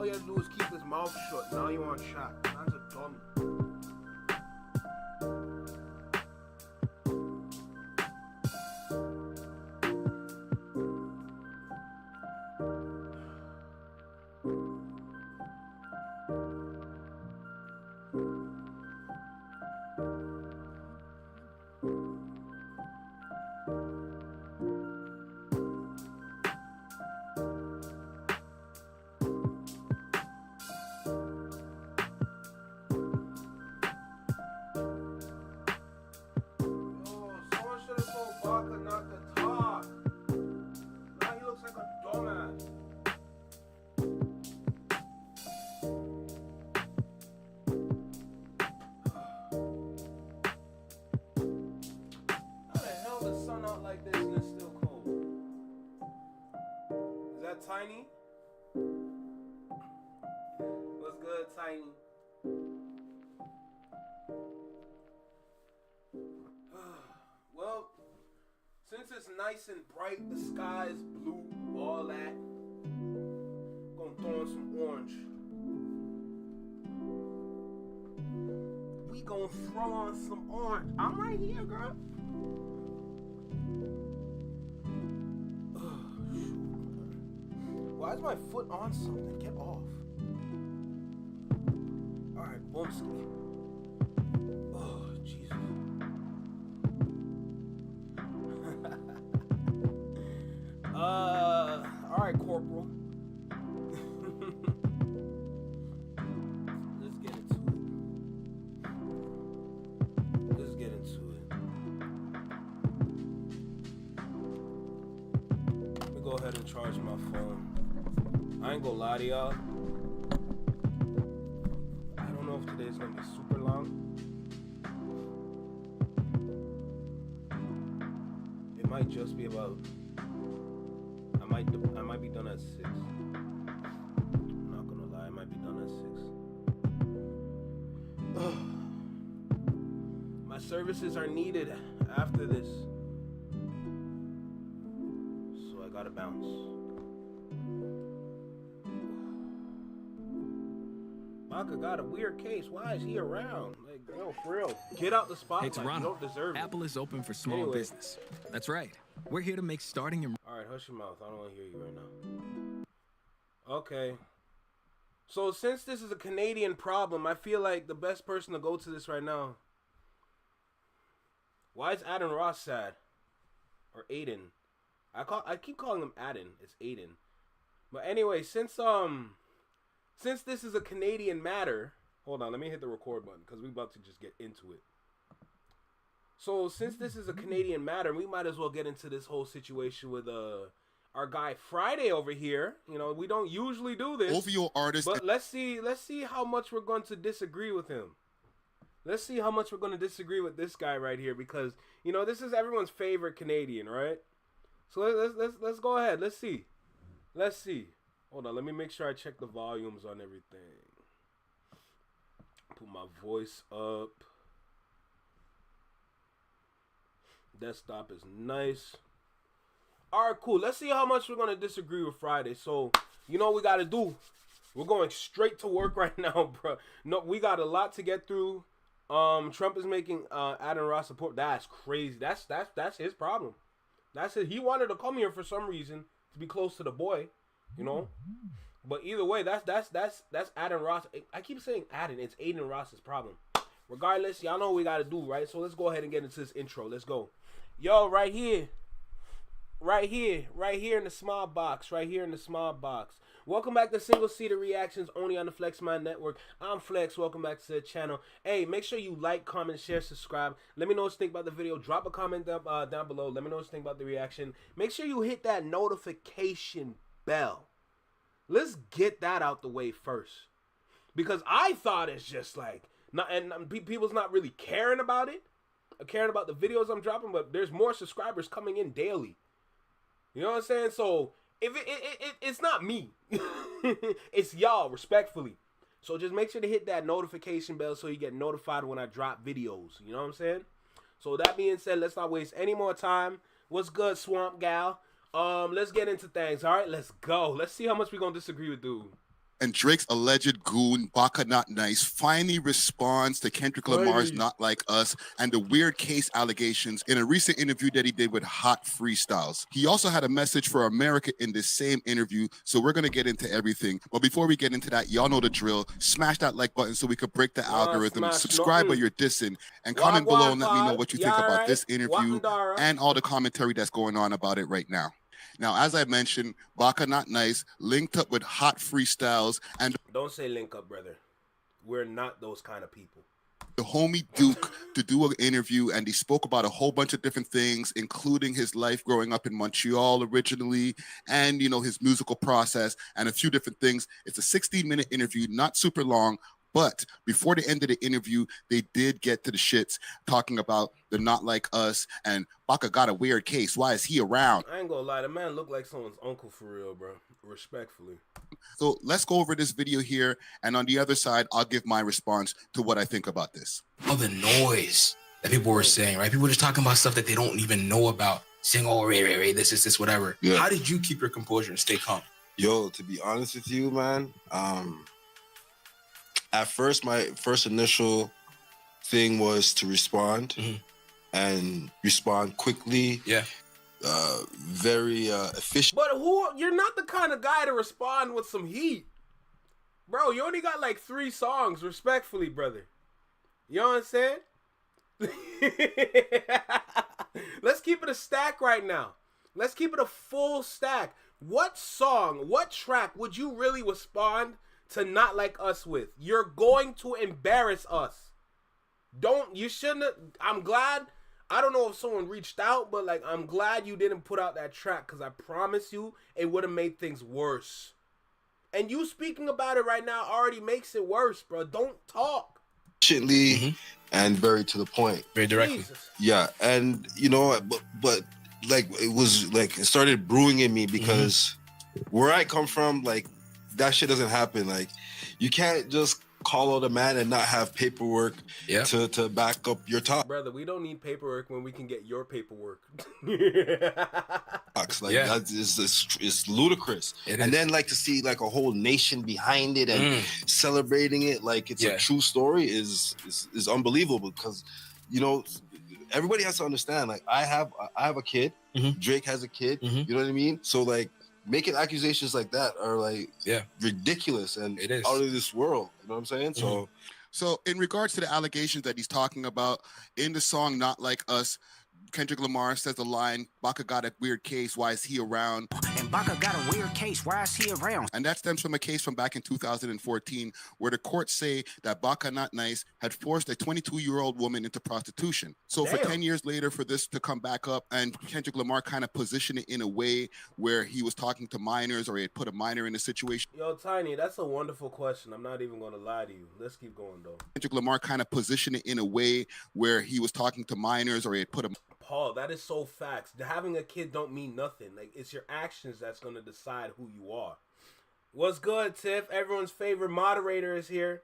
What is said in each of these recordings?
he had to do was keep his mouth shut. Now you want chat. Man's a dummy. Baka not to talk. Now he looks like a dumbass. How the hell the sun out like this and it's still cold? Is that Tiny? What's good, Tiny? Well, since it's nice and bright, the sky is blue, all that, gonna throw in some orange. We gonna throw on some orange. I'm right here, girl. Why is my foot on something? Get off. Alright, boomski. Oh, Jesus. Alright, Corporal. Let's get into it. Let me go ahead and charge my phone. I ain't gonna lie to y'all. I don't know if today's gonna be super long. It might just be about... I might be done at 6. I'm not gonna lie, I might be done at 6. My services are needed after this, so I gotta bounce. Baka got a weird case. Why is he around? Like, yo, for real. Get out the spotlight. Hey, Toronto. You don't deserve it. Apple is open for small business. That's right. We're here to make starting your... Alright, hush your mouth. I don't want to hear you right now. Okay. So since this is a Canadian problem, I feel like the best person to go to this right now. Why is Adin Ross sad? Or Aiden? I keep calling him Adin. It's Aiden. But anyway, since this is a Canadian matter, hold on, let me hit the record button because we're about to just get into it. So since this is a Canadian matter, we might as well get into this whole situation with our guy Friday over here. You know, we don't usually do this. OVO artist. But let's see how much we're going to disagree with him. Let's see how much we're going to disagree with this guy right here because, you know, this is everyone's favorite Canadian, right? So let's go ahead. Let's see. Hold on, let me make sure I check the volumes on everything. Put my voice up. Desktop is nice. Alright, cool. Let's see how much we're going to disagree with Friday. So, you know what we got to do? We're going straight to work right now, bro. No, we got a lot to get through. Trump is making Adin Ross support. That's crazy. That's his problem. That's it. He wanted to come here for some reason to be close to the boy, you know. But either way, that's Adin Ross. I keep saying Adin. It's Aiden Ross's problem. Regardless, y'all know what we got to do, right? So let's go ahead and get into this intro. Let's go. Yo, right here in the small box, Welcome back to Single Seater Reactions, only on the Flex Mind Network. I'm Flex. Welcome back to the channel. Hey, make sure you like, comment, share, subscribe. Let me know what you think about the video. Drop a comment down below. Let me know what you think about the reaction. Make sure you hit that notification bell. Let's get that out the way first. Because I thought it's just like, people's not really caring about it. Caring about the videos I'm dropping, but there's more subscribers coming in daily. You know what I'm saying? So if it's not me, it's y'all, respectfully. So just make sure to hit that notification bell so you get notified when I drop videos. You know what I'm saying? So that being said, let's not waste any more time. What's good, Swamp Gal? Let's get into things. All right, let's go. Let's see how much we're gonna disagree with dude. And Drake's alleged goon, Baka Not Nice, finally responds to Kendrick Lamar's Not Like Us and the weird case allegations in a recent interview that he did with Hot Freestyles. He also had a message for America in this same interview, so we're going to get into everything. But before we get into that, y'all know the drill. Smash that like button so we could break the algorithm. Subscribe or you're dissing. And comment below and let me know what you think about this interview and all the commentary that's going on about it right now. Now, as I mentioned, Baka Not Nice linked up with Hot Freestyles and... Don't say link up, brother. We're not those kind of people. The homie Duke to do an interview, and he spoke about a whole bunch of different things, including his life growing up in Montreal originally, and, you know, his musical process, and a few different things. It's a 16-minute interview, not super long. But before the end of the interview, they did get to the shits, talking about the Not Like Us, and Baka got a weird case. Why is he around? I ain't gonna lie, the man looked like someone's uncle for real, bro. Respectfully. So let's go over this video here, and on the other side, I'll give my response to what I think about this. All the noise that people were saying, right? People were just talking about stuff that they don't even know about, saying, oh, Ray, this, whatever. Yeah. How did you keep your composure and stay calm? Yo, to be honest with you, man, at first, my first initial thing was to respond and respond quickly. Yeah. Very efficient. But you're not the kind of guy to respond with some heat. Bro, you only got like 3 songs, respectfully, brother. You know what I'm saying? Let's keep it a stack right now. Let's keep it a full stack. What song, what track would you really respond to Not Like Us with? You're going to embarrass us. You shouldn't. I'm glad. I don't know if someone reached out, but like, I'm glad you didn't put out that track, because I promise you it would have made things worse. And you speaking about it right now already makes it worse, bro. Don't talk. Efficiently and very to the point. Very directly. Jesus. Yeah, and you know, but like, it started brewing in me, because where I come from, like, that shit doesn't happen. Like, you can't just call out a man and not have paperwork to back up your talk. Brother, we don't need paperwork when we can get your paperwork. It's ludicrous. And then, like, to see like a whole nation behind it and celebrating it like it's a true story is unbelievable, because, you know, everybody has to understand, like, I have a kid, Drake has a kid, you know what I mean? So, like, making accusations like that are like ridiculous and out of this world. You know what I'm saying? So in regards to the allegations that he's talking about in the song Not Like Us, Kendrick Lamar says the line, Baka got a weird case, why is he around? And Baka got a weird case, why is he around? And that stems from a case from back in 2014 where the courts say that Baka Not Nice had forced a 22-year-old woman into prostitution. So for 10 years later, for this to come back up, and Kendrick Lamar kind of positioned it in a way where he was talking to minors, or he had put a minor in a situation. Yo, Tiny, that's a wonderful question. I'm not even going to lie to you. Let's keep going, though. Kendrick Lamar kind of positioned it in a way where he was talking to minors, or he had put a... Paul, that is so facts. Having a kid don't mean nothing. Like, it's your actions that's going to decide who you are. What's good, Tiff? Everyone's favorite moderator is here.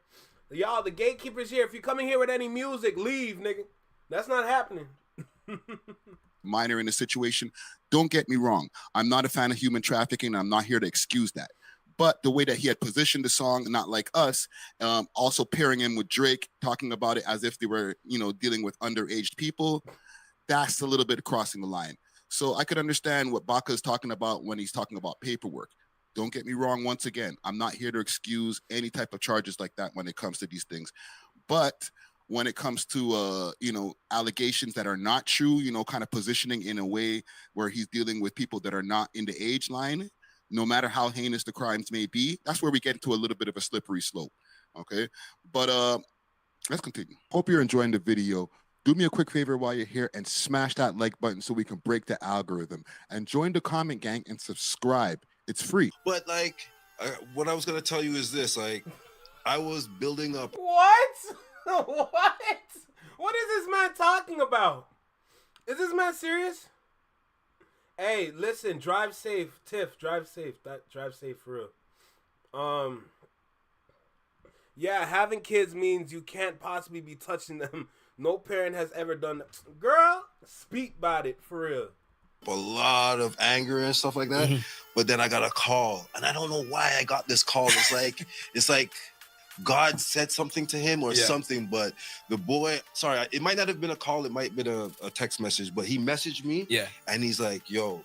Y'all, the gatekeeper's here. If you're coming here with any music, leave, nigga. That's not happening. Minor in the situation. Don't get me wrong. I'm not a fan of human trafficking. I'm not here to excuse that. But the way that he had positioned the song, Not Like Us, also pairing him with Drake, talking about it as if they were, you know, dealing with underage people, that's a little bit crossing the line. So I could understand what Baka is talking about when he's talking about paperwork. Don't get me wrong. Once again, I'm not here to excuse any type of charges like that when it comes to these things. But when it comes to, you know, allegations that are not true, you know, kind of positioning in a way where he's dealing with people that are not in the age line, no matter how heinous the crimes may be, that's where we get into a little bit of a slippery slope. Okay. But let's continue. Hope you're enjoying the video. Do me a quick favor while you're here and smash that like button so we can break the algorithm, and join the comment gang and subscribe. It's free. But like, what I was going to tell you is this, like, I was building up. What? What? What is this man talking about? Is this man serious? Hey, listen, drive safe. Tiff, drive safe. Drive safe for real. Yeah, having kids means you can't possibly be touching them. No parent has ever done that. Girl, speak about it, for real. a lot of anger and stuff like that. But then I got a call, and I don't know why I got this call. It's like God said something to him or something. But the boy, sorry, it might not have been a call. It might have been a text message. But he messaged me, and he's like, "Yo,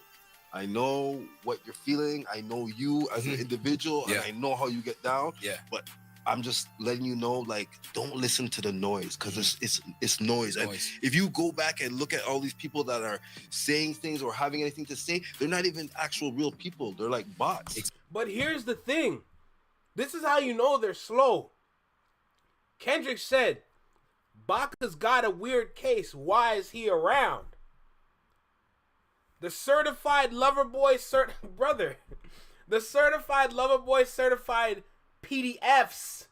I know what you're feeling. I know you as an individual, and I know how you get down. But I'm just letting you know, like, don't listen to the noise, because it's noise. And if you go back and look at all these people that are saying things or having anything to say, they're not even actual real people. They're like bots." But here's the thing. This is how you know they're slow. Kendrick said, Baka's got a weird case. Why is he around? The certified lover boy brother. The certified lover boy certified PDFs.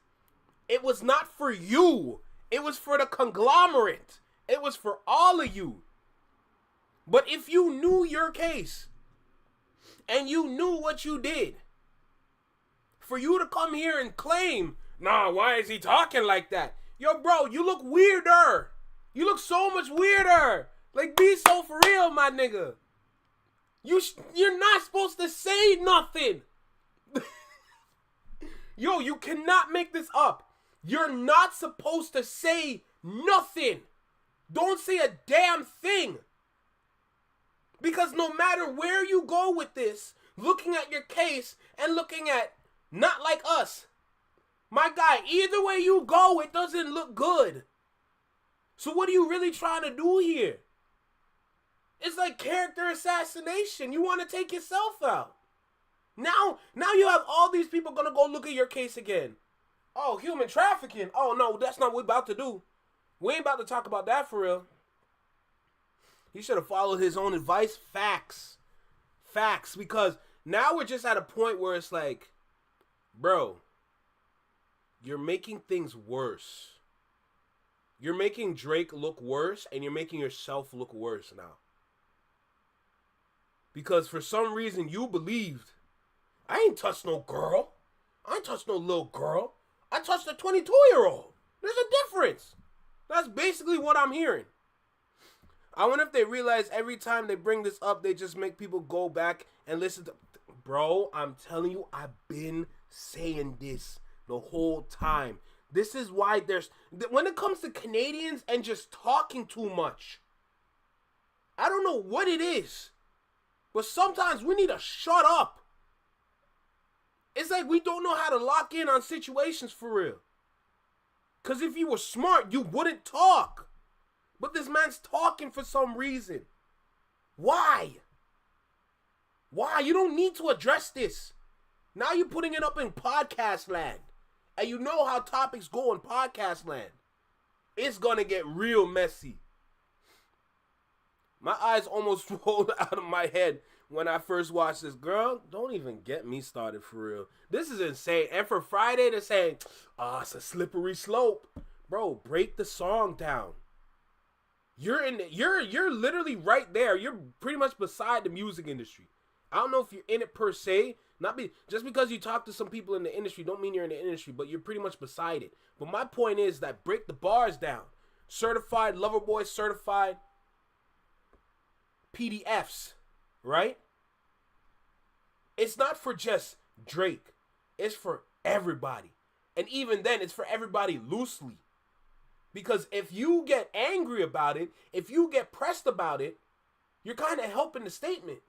It was not for you. It was for the conglomerate. It was for all of you. But if you knew your case and you knew what you did, for you to come here and claim, nah, why is he talking like that? Yo, bro, you look weirder. You look so much weirder. Like, be so for real, my nigga. You're not supposed to say nothing. Yo, you cannot make this up. You're not supposed to say nothing. Don't say a damn thing. Because no matter where you go with this, looking at your case and looking at Not Like Us, my guy, either way you go, it doesn't look good. So what are you really trying to do here? It's like character assassination. You want to take yourself out. Now you have all these people going to go look at your case again. Oh, human trafficking. Oh, no, that's not what we're about to do. We ain't about to talk about that for real. He should have followed his own advice. Facts. Because now we're just at a point where it's like, bro, you're making things worse. You're making Drake look worse, and you're making yourself look worse now. Because for some reason you believed, I ain't touched no girl. I ain't touched no little girl. I touched a 22-year-old. There's a difference. That's basically what I'm hearing. I wonder if they realize every time they bring this up, they just make people go back and listen to... Bro, I'm telling you, I've been saying this the whole time. This is why there's... When it comes to Canadians and just talking too much, I don't know what it is, but sometimes we need to shut up. It's like we don't know how to lock in on situations for real. Because if you were smart, you wouldn't talk. But this man's talking for some reason. Why? You don't need to address this. Now you're putting it up in podcast land. And you know how topics go in podcast land. It's going to get real messy. My eyes almost rolled out of my head when I first watched this. Girl, don't even get me started for real. This is insane. And for Friday, they're saying, it's a slippery slope. Bro, break the song down. You're literally right there. You're pretty much beside the music industry. I don't know if you're in it per se. Just because you talk to some people in the industry don't mean you're in the industry, but you're pretty much beside it. But my point is that break the bars down. Certified lover boy, certified PDFs, right? It's not for just Drake. It's for everybody. And even then, it's for everybody loosely. Because if you get angry about it, if you get pressed about it, you're kind of helping the statement.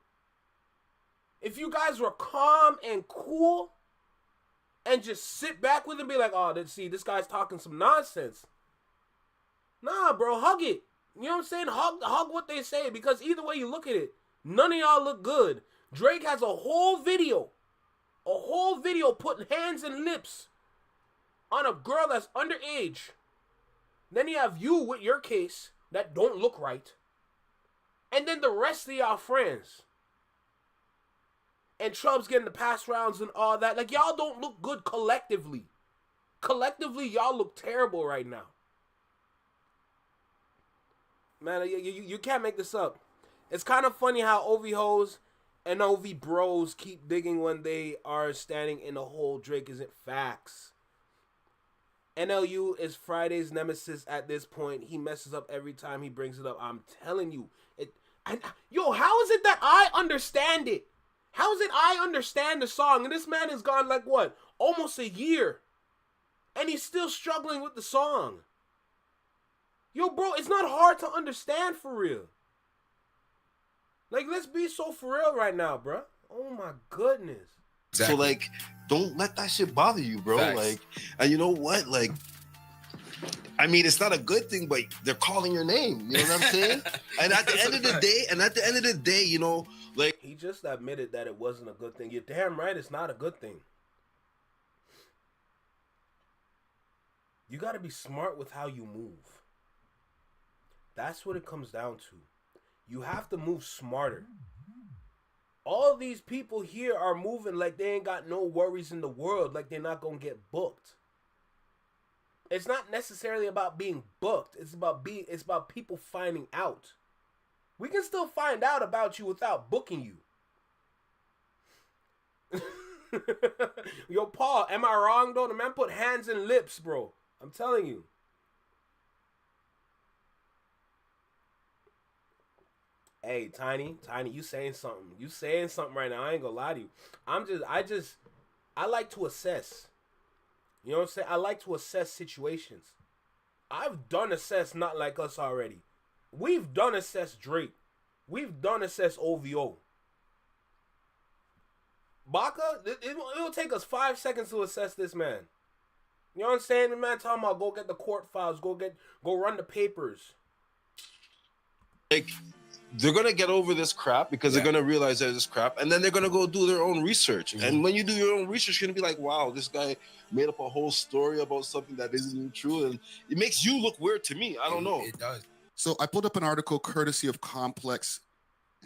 If you guys were calm and cool and just sit back with it and be like, this guy's talking some nonsense. Nah, bro, hug it. You know what I'm saying? Hug what they say, because either way you look at it, none of y'all look good. Drake has a whole video putting hands and lips on a girl that's underage. Then you have you with your case that don't look right. And then the rest of y'all friends. And Chubb's getting the pass rounds and all that. Like, y'all don't look good collectively. Collectively, y'all look terrible right now. Man, you can't make this up. It's kind of funny how OV hoes and OV bros keep digging when they are standing in a hole. Drake isn't facts. NLU is Friday's nemesis at this point. He messes up every time he brings it up. I'm telling you. And yo, how is it that I understand it? How is it I understand the song? And this man has gone like what? Almost a year. And he's still struggling with the song. Yo, bro, it's not hard to understand for real. Like, let's be so for real right now, bro. Oh my goodness. Exactly. So like, don't let that shit bother you, bro. Facts. Like, and you know what? Like, I mean, it's not a good thing, but they're calling your name. You know what I'm saying? And at the end of the day, you know, like, he just admitted that it wasn't a good thing. You're damn right, it's not a good thing. You got to be smart with how you move. That's what it comes down to. You have to move smarter. All these people here are moving like they ain't got no worries in the world, like they're not going to get booked. It's not necessarily about being booked. It's about people finding out. We can still find out about you without booking you. Yo, Paul, am I wrong though? The man put hands and lips, bro. I'm telling you. Hey, Tiny, you saying something. You saying something right now. I ain't gonna lie to you. I like to assess. You know what I'm saying? I like to assess situations. I've done assess Not Like Us already. We've done assess Drake. We've done assess OVO. Baka, it'll take us 5 seconds to assess this man. You know what I'm saying? The man talking about go get the court files, go run the papers. Like, they're gonna get over this crap because they're gonna realize there's this crap, and then they're gonna go do their own research. Mm-hmm. And when you do your own research, you're gonna be like, wow, this guy made up a whole story about something that isn't even true, and it makes you look weird to me. I don't know. It does. So I pulled up an article courtesy of Complex,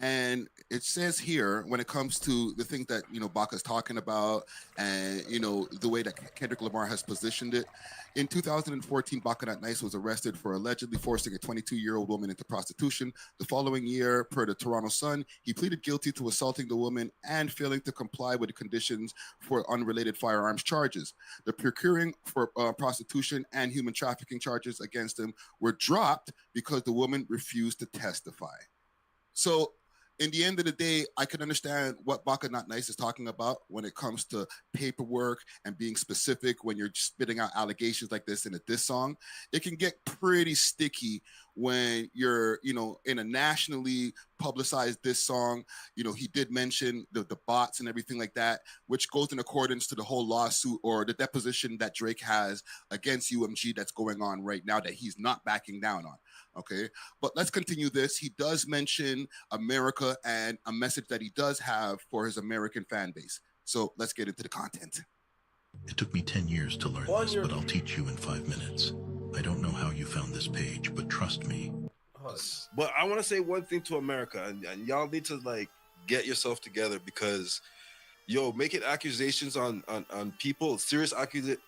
and it says here, when it comes to the things that, you know, Baka's talking about and, you know, the way that Kendrick Lamar has positioned it. In 2014, Baka Not Nice was arrested for allegedly forcing a 22-year-old woman into prostitution. The following year, per the Toronto Sun, he pleaded guilty to assaulting the woman and failing to comply with the conditions for unrelated firearms charges. The procuring for prostitution and human trafficking charges against him were dropped because the woman refused to testify. So, in the end of the day, I can understand what Baka Not Nice is talking about when it comes to paperwork and being specific when you're spitting out allegations like this in a diss song. It can get pretty sticky when you're, you know, in a nationally publicized diss song. You know, he did mention the bots and everything like that, which goes in accordance to the whole lawsuit or the deposition that Drake has against UMG that's going on right now that he's not backing down on. Okay, but let's continue this. He does mention America and a message that he does have for his American fan base. So let's get into the content. It took me 10 years to learn this, but I'll teach you in 5 minutes. I don't know how you found this page, but trust me. But I want to say one thing to America, and y'all need to like get yourself together because, yo, making accusations on people, serious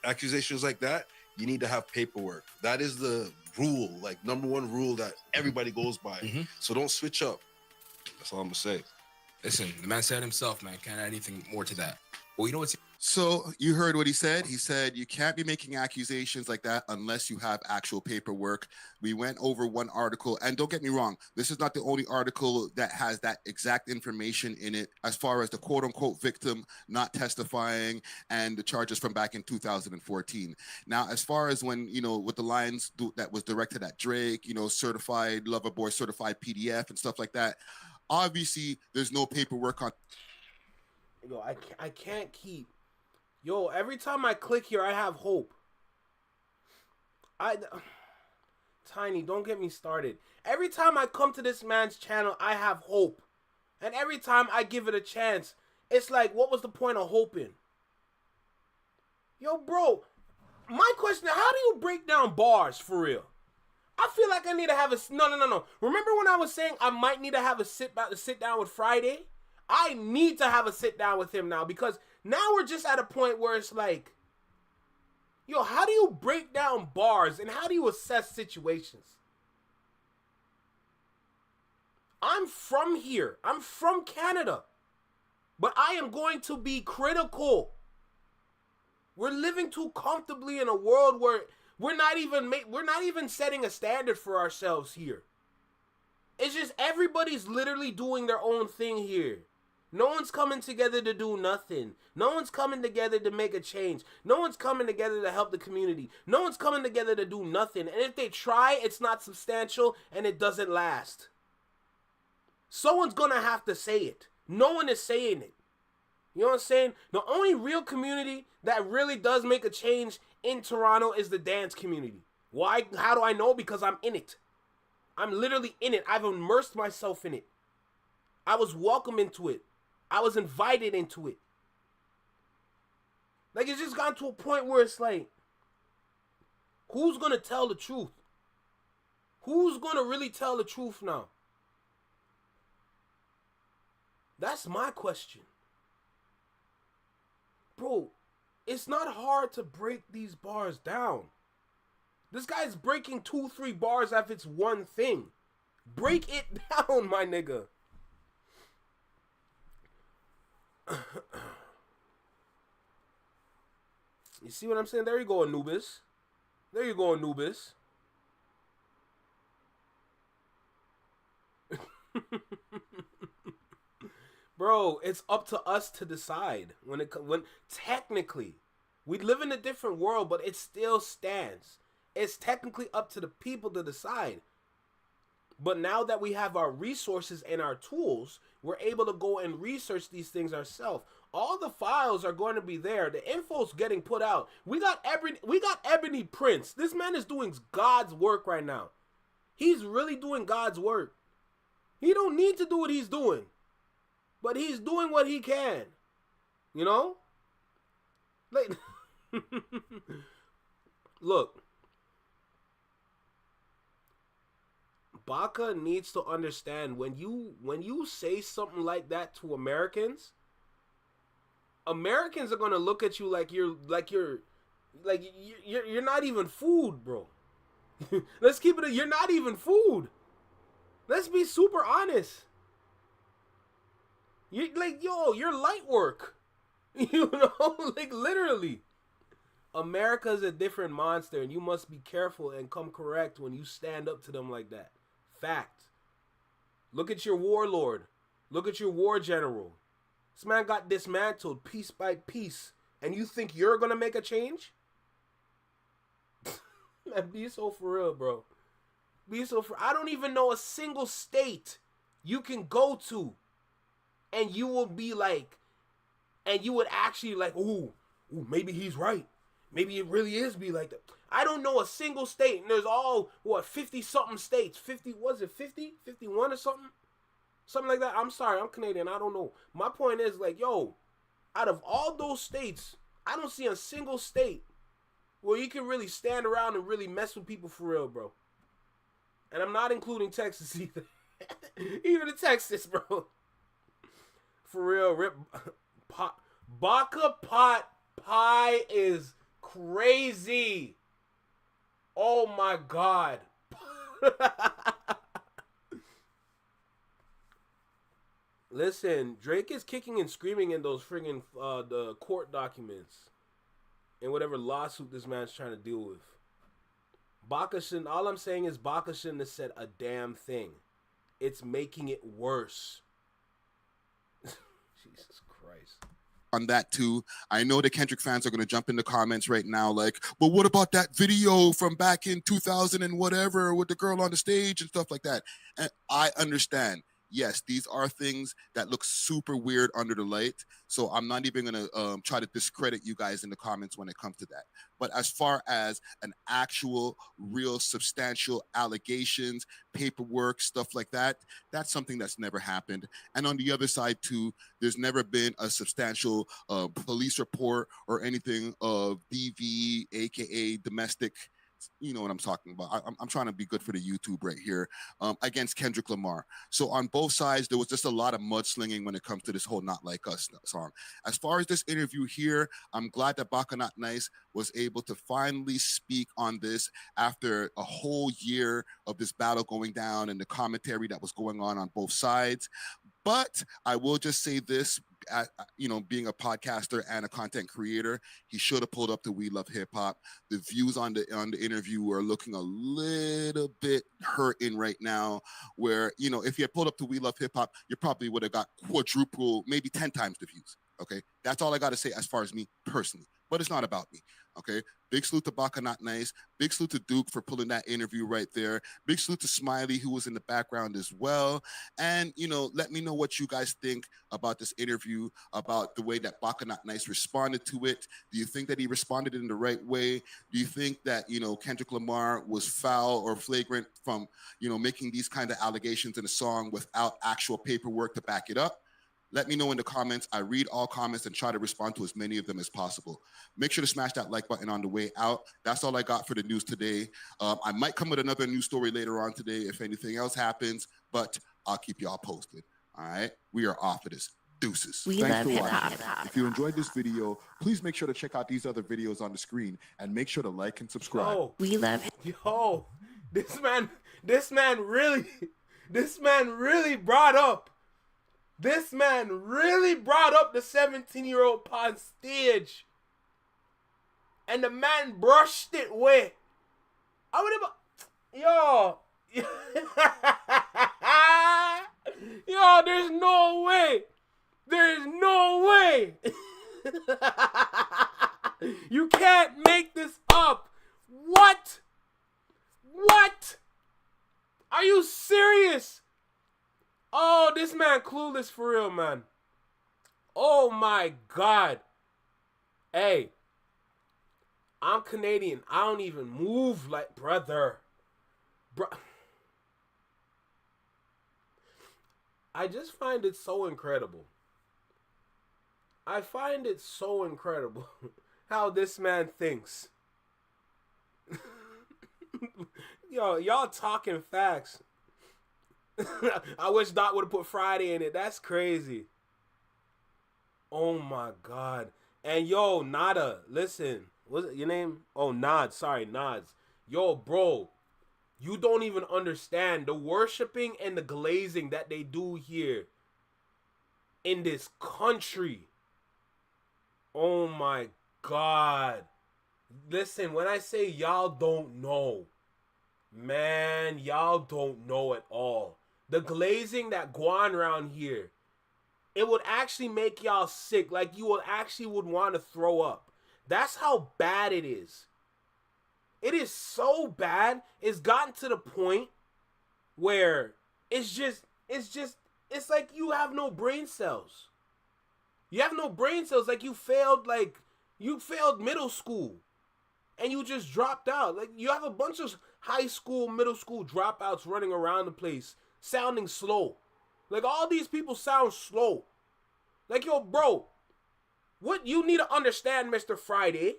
accusations like that, you need to have paperwork. That is the rule, like number one rule that everybody goes by. Mm-hmm. So don't switch up. That's all I'm gonna say. Listen, the man said himself, man. Can't add anything more to that. Well, you know what's... So you heard what he said. He said you can't be making accusations like that unless you have actual paperwork. We went over one article, and don't get me wrong, this is not the only article that has that exact information in it as far as the quote-unquote victim not testifying and the charges from back in 2014. Now, as far as when, you know, with the lines that was directed at Drake, you know, certified lover boy, certified PDF and stuff like that, obviously there's no paperwork on. Yo, I can't keep. Yo, every time I click here, I have hope. Tiny, don't get me started. Every time I come to this man's channel, I have hope. And every time I give it a chance, it's like, what was the point of hoping? Yo, bro, my question is, how do you break down bars for real? I feel like I need to have a... No. Remember when I was saying I might need to have a sit down with Friday? I need to have a sit down with him now because now we're just at a point where it's like, yo, how do you break down bars and how do you assess situations? I'm from here. I'm from Canada. But I am going to be critical. We're living too comfortably in a world where we're not even setting a standard for ourselves here. It's just everybody's literally doing their own thing here. No one's coming together to do nothing. No one's coming together to make a change. No one's coming together to help the community. No one's coming together to do nothing. And if they try, it's not substantial and it doesn't last. Someone's gonna have to say it. No one is saying it. You know what I'm saying? The only real community that really does make a change in Toronto is the dance community. Why? How do I know? Because I'm in it. I'm literally in it. I've immersed myself in it. I was welcomed into it. I was invited into it. Like, it's just gotten to a point where it's like, who's gonna tell the truth? Who's gonna really tell the truth now? That's my question. Bro, it's not hard to break these bars down. This guy's breaking 2-3 bars if it's one thing. Break it down, my nigga. You see what I'm saying? There you go, Anubis. There you go, Anubis. Bro, it's up to us to decide. When technically, we live in a different world, but it still stands. It's technically up to the people to decide. But now that we have our resources and our tools, we're able to go and research these things ourselves. All the files are going to be there. The info's getting put out. We got Ebony Prince. This man is doing God's work right now. He's really doing God's work. He don't need to do what he's doing. But he's doing what he can. You know? Like, look. Baka needs to understand when you say something like that to Americans are gonna look at you like you're not even food, bro. Let's keep it. You're not even food. Let's be super honest. You're like, yo, you're light work. You know, like literally. America's a different monster, and you must be careful and come correct when you stand up to them like that. Fact. Look at your warlord. Look at your war general. This man got dismantled piece by piece, and you think you're gonna make a change? Man, be so for real, bro. Be so for. I don't even know a single state you can go to, and you will be like, and you would actually like, ooh, maybe he's right. Maybe it really is be like that. I don't know a single state, and there's all, 50-something states. 50, was it 50? 51 or something? Something like that. I'm sorry, I'm Canadian. I don't know. My point is, like, yo, out of all those states, I don't see a single state where you can really stand around and really mess with people for real, bro. And I'm not including Texas either. Even in Texas, bro. For real, Baka pot pie is crazy. Oh my God. Listen, Drake is kicking and screaming in those friggin' the court documents and whatever lawsuit this man's trying to deal with. Baka shouldn't. All I'm saying is Baka shouldn't have said a damn thing. It's making it worse. Jesus Christ. On that too, I know the Kendrick fans are going to jump in the comments right now like, but what about that video from back in 2000 and whatever with the girl on the stage and stuff like that? And I understand. Yes, these are things that look super weird under the light. So I'm not even going to try to discredit you guys in the comments when it comes to that. But as far as an actual, real, substantial allegations, paperwork, stuff like that, that's something that's never happened. And on the other side, too, there's never been a substantial police report or anything of DV, a.k.a. domestic. You know what I'm talking about. I'm trying to be good for the YouTube right here against Kendrick Lamar. So on both sides, there was just a lot of mudslinging when it comes to this whole Not Like Us song. As far as this interview here, I'm glad that Baka Not Nice was able to finally speak on this after a whole year of this battle going down and the commentary that was going on both sides. But I will just say this, being a podcaster and a content creator, he should have pulled up the We Love Hip Hop. The views on the interview are looking a little bit hurting right now, where, if he had pulled up to We Love Hip Hop, you probably would have got quadruple, maybe 10 times the views. Okay, that's all I got to say as far as me personally, but it's not about me. Okay, big salute to Baka, Not Nice. Big salute to Duke for pulling that interview right there. Big salute to Smiley, who was in the background as well. And, let me know what you guys think about this interview, about the way that Baka, Not Nice responded to it. Do you think that he responded in the right way? Do you think that, Kendrick Lamar was foul or flagrant from, making these kind of allegations in a song without actual paperwork to back it up? Let me know in the comments. I read all comments and try to respond to as many of them as possible. Make sure to smash that like button on the way out. That's all I got for the news today. I might come with another news story later on today if anything else happens, but I'll keep y'all posted. All right? We are off of this. Deuces. Thanks for watching. If you enjoyed this video, please make sure to check out these other videos on the screen and make sure to like and subscribe. Yo, this man really brought up. This man really brought up the 17-year-old on stage. And the man brushed it away. I would have... Yo, there's no way. There's no way. You can't make this up. What? Are you serious? Oh, this man clueless for real, man. Oh my God. Hey, I'm Canadian. I don't even move like brother. I just find it so incredible. I find it so incredible how this man thinks. Yo, y'all talking facts. I wish Doc would have put Friday in it. That's crazy. Oh my God. And yo, Nada, listen. What's it, your name? Oh, Nods. Sorry, Nods. Yo, bro, you don't even understand the worshiping and the glazing that they do here in this country. Oh my God. Listen, when I say y'all don't know, man, y'all don't know at all. The glazing that go on around here, it would actually make y'all sick. Like you would want to throw up. That's how bad it is. It is so bad. It's gotten to the point where it's like you have no brain cells. You have no brain cells. Like you failed middle school and you just dropped out. Like you have a bunch of high school, middle school dropouts running around the place sounding slow. Like all these people sound slow. Like, yo, bro, what you need to understand, Mr. Friday,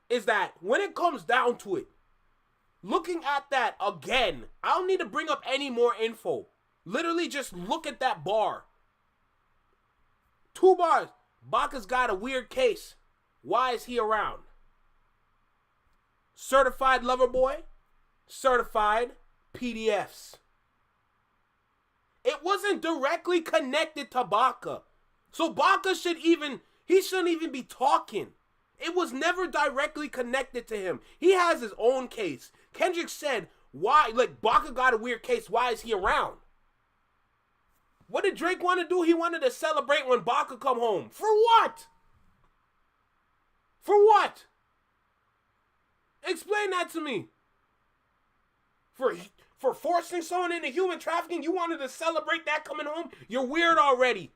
is that when it comes down to it, looking at that again, I don't need to bring up any more info. Literally just look at that bar. 2 bars. Baka's got a weird case. Why is he around? Certified lover boy. Certified PDFs. It wasn't directly connected to Baka. So Baka shouldn't even be talking. It was never directly connected to him. He has his own case. Kendrick said, why, like, Baka got a weird case. Why is he around? What did Drake want to do? He wanted to celebrate when Baka come home. For what? For what? Explain that to me. For forcing someone into human trafficking, you wanted to celebrate that coming home? You're weird already.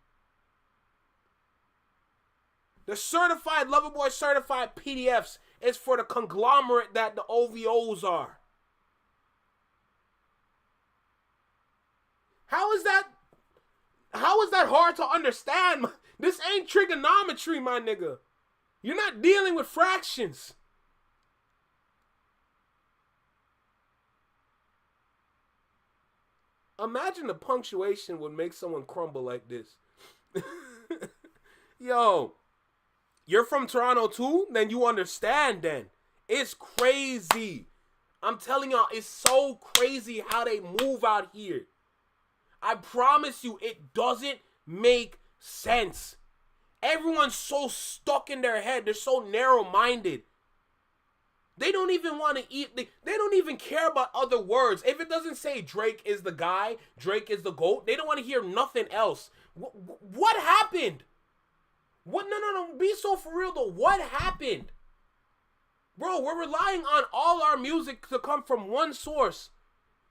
The certified lover boy certified PDFs is for the conglomerate that the OVOs are. How is that hard to understand? This ain't trigonometry, my nigga. You're not dealing with fractions. Imagine the punctuation would make someone crumble like this. Yo, you're from Toronto too? Then you understand then. It's crazy. I'm telling y'all, it's so crazy how they move out here. I promise you, it doesn't make sense. Everyone's so stuck in their head. They're so narrow-minded. They don't even want to eat. They don't even care about other words. If it doesn't say Drake is the guy, Drake is the GOAT, they don't want to hear nothing else. What happened? What? No. Be so for real, though. What happened? Bro, we're relying on all our music to come from one source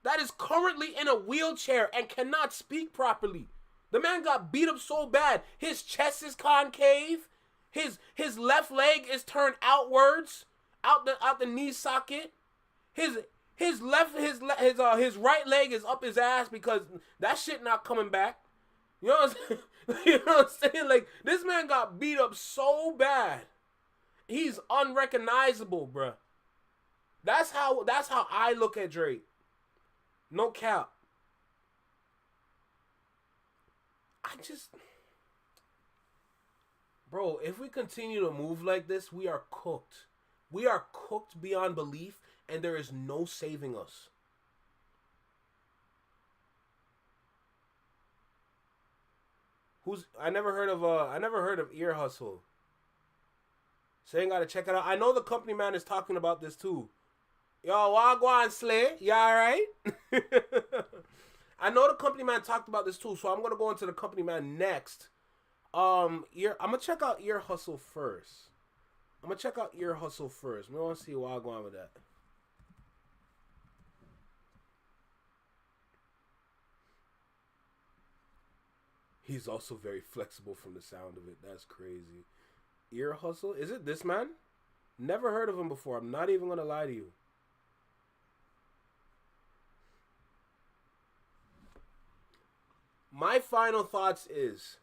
that is currently in a wheelchair and cannot speak properly. The man got beat up so bad. His chest is concave. His left leg is turned outwards. Out the knee socket. His right leg is up his ass because that shit not coming back. You know what I'm saying? You know what I'm saying? Like, this man got beat up so bad. He's unrecognizable, bruh. That's how I look at Drake. No cap. Bro, if we continue to move like this, we are cooked. We are cooked beyond belief, and there is no saving us. I never heard of Ear Hustle. Saying gotta check it out. I know the company man is talking about this too. Yo, Wagwan Slay, you alright? I know the company man talked about this too, so I'm gonna go into the company man next. I'm gonna check out Ear Hustle first. We want to see where I'm going with that. He's also very flexible from the sound of it. That's crazy. Ear Hustle? Is it this man? Never heard of him before. I'm not even going to lie to you. My final thoughts is,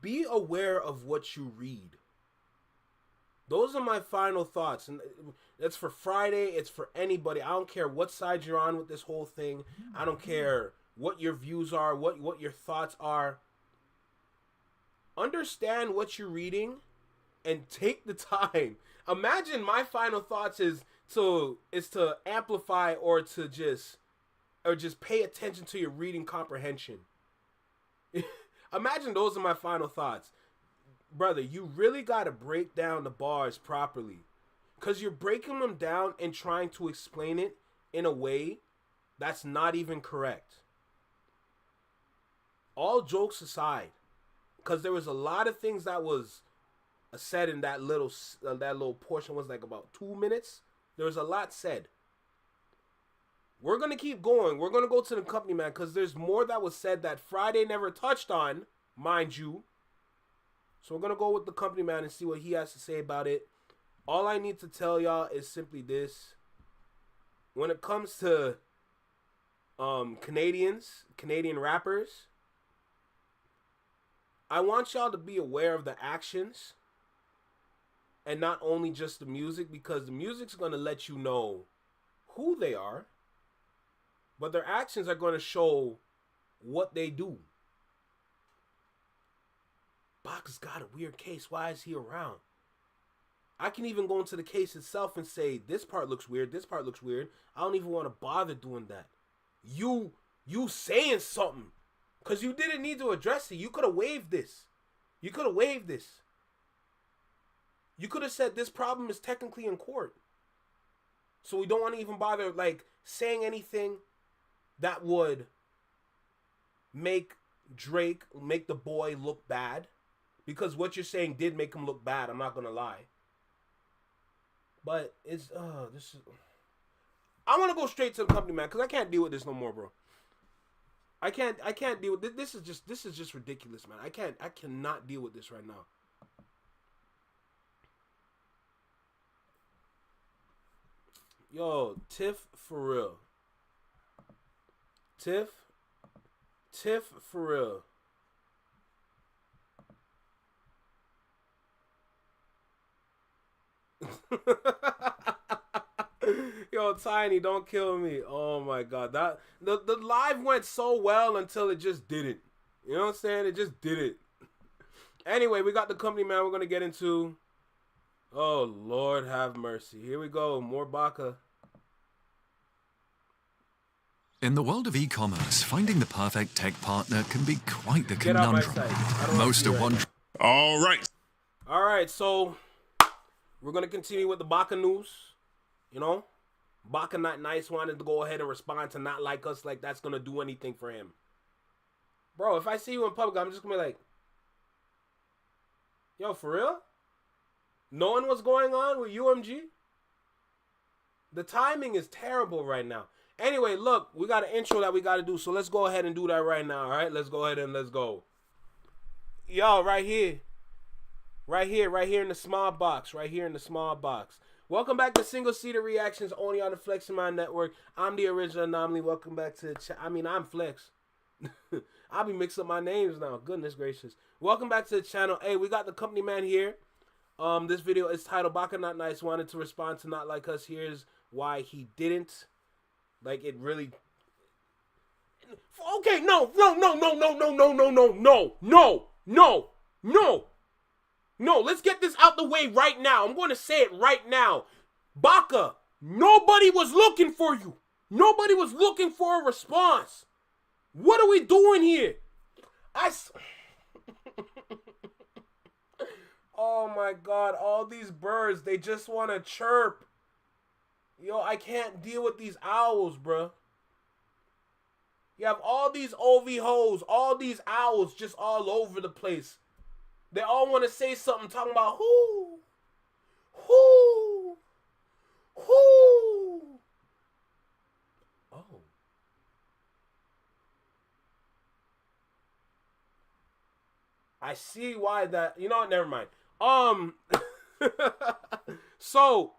be aware of what you read. Those are my final thoughts. And it's for Friday. It's for anybody. I don't care what side you're on with this whole thing. I don't care what your views are, what your thoughts are. Understand what you're reading and take the time. Imagine my final thoughts is to amplify or just pay attention to your reading comprehension. Imagine those are my final thoughts. Brother, you really got to break down the bars properly. Because you're breaking them down and trying to explain it in a way that's not even correct. All jokes aside, because there was a lot of things that was said in that little portion was like about 2 minutes. There was a lot said. We're going to keep going. We're going to go to the company man because there's more that was said that Friday never touched on, mind you. So we're going to go with the company man and see what he has to say about it. All I need to tell y'all is simply this. When it comes to Canadian rappers, I want y'all to be aware of the actions and not only just the music, because the music's going to let you know who they are, but their actions are going to show what they do. Baka's got a weird case. Why is he around? I can even go into the case itself and say, this part looks weird, this part looks weird. I don't even want to bother doing that. You saying something, because you didn't need to address it. You could have waived this. You could have said this problem is technically in court. So we don't want to even bother saying anything that would make the boy look bad. Because what you're saying did make him look bad. I'm not going to lie. But I want to go straight to the company, man, because I can't deal with this no more, bro. I can't deal with this. This is just ridiculous, man. I cannot deal with this right now. Yo, Tiff for real. Tiff for real. Yo, Tiny, don't kill me. Oh my god. That the live went so well until it just didn't. You know what I'm saying? It just didn't. Anyway, we got the company man we're gonna get into. Oh Lord have mercy. Here we go. More Baka. In the world of e-commerce, finding the perfect tech partner can be quite the Get out my conundrum. sight. Most are one. All right. All right, so we're gonna continue with the Baka news. You know, Baka Not Nice wanted to go ahead and respond to Not Like Us, like that's gonna do anything for him. Bro, if I see you in public, I'm just gonna be like, yo, for real? Knowing what's going on with UMG? The timing is terrible right now. Anyway, look, we got an intro that we got to do, so let's go ahead and do that right now, all right? Let's go ahead and let's go. Yo, right here in the small box, Welcome back to Single Seater Reactions, only on the Flex My Network. I'm the original anomaly. Welcome back to I'm Flex. I'll be mixing up my names now. Goodness gracious. Welcome back to the channel. Hey, we got the company man here. This video is titled Baka Not Nice wanted to respond to Not Like Us. Here's why he didn't. Like, it really... Okay, no. Let's get this out the way right now. I'm going to say it right now. Baka, nobody was looking for you. Nobody was looking for a response. What are we doing here? Oh my God, all these birds, they just want to chirp. Yo, I can't deal with these owls, bruh. You have all these OV hoes, all these owls just all over the place. They all want to say something talking about who. Oh. I see why that, you know what, never mind. So,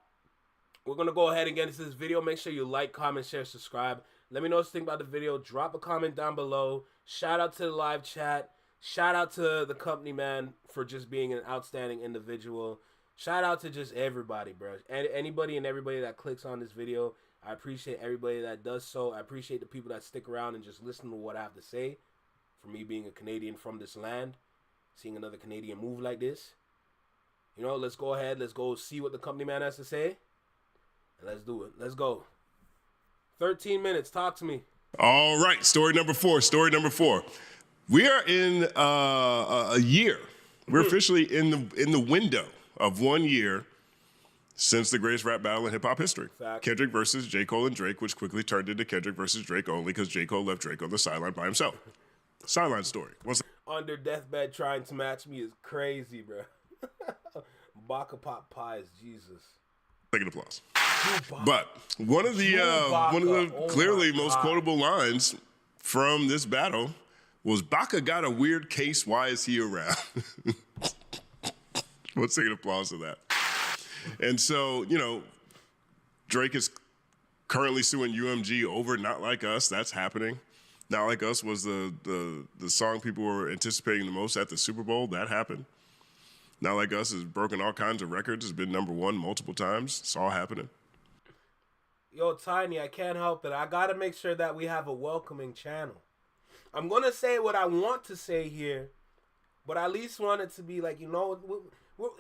we're going to go ahead and get into this video. Make sure you like, comment, share, subscribe. Let me know what you think about the video. Drop a comment down below. Shout out to the live chat. Shout out to the company man for just being an outstanding individual. Shout out to just everybody, bro. And anybody and everybody that clicks on this video. I appreciate everybody that does so. I appreciate the people that stick around and just listen to what I have to say. For me being a Canadian from this land, seeing another Canadian move like this. You know, let's go ahead. Let's go see what the company man has to say. Let's do it. Let's go. 13 minutes. Talk to me. All right. Story number four. We are in a year. We're officially in the window of 1 year since the greatest rap battle in hip hop history. Fact. Kendrick versus J. Cole and Drake, which quickly turned into Kendrick versus Drake only because J. Cole left Drake on the sideline by himself. Sideline story. Under deathbed trying to match me is crazy, bro. Baka pot pies, Jesus. Take an applause. But one of the clearly most quotable lines from this battle was Baka got a weird case. Why is he around? Let's take an applause to that. And so, you know, Drake is currently suing UMG over Not Like Us. That's happening. Not Like Us was the song people were anticipating the most at the Super Bowl. That happened. Not Like Us has broken all kinds of records. It's been #1 multiple times. It's all happening. Yo, Tiny, I can't help it. I got to make sure that we have a welcoming channel. I'm going to say what I want to say here, but I at least want it to be like, you know,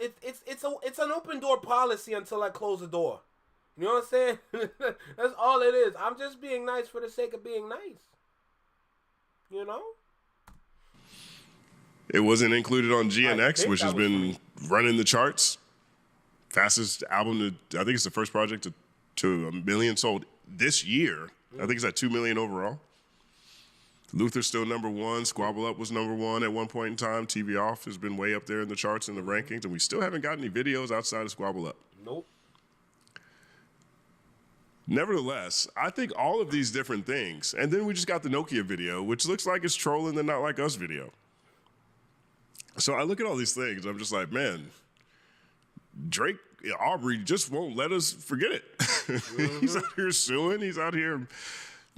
it's an open door policy until I close the door. You know what I'm saying? That's all it is. I'm just being nice for the sake of being nice. You know? It wasn't included on GNX, which has been running the charts. Fastest album to, I think it's the first project to 1 million sold this year. I think it's at 2 million overall. Luther's still #1. Squabble Up was #1 at one point in time. TV Off has been way up there in the charts and the rankings, and we still haven't got any videos outside of Squabble Up. Nope. Nevertheless, I think all of these different things, and then we just got the Nokia video, which looks like it's trolling the Not Like Us video. So I look at all these things, I'm just like, man, Drake, Aubrey just won't let us forget it. Mm-hmm. He's out here suing, he's out here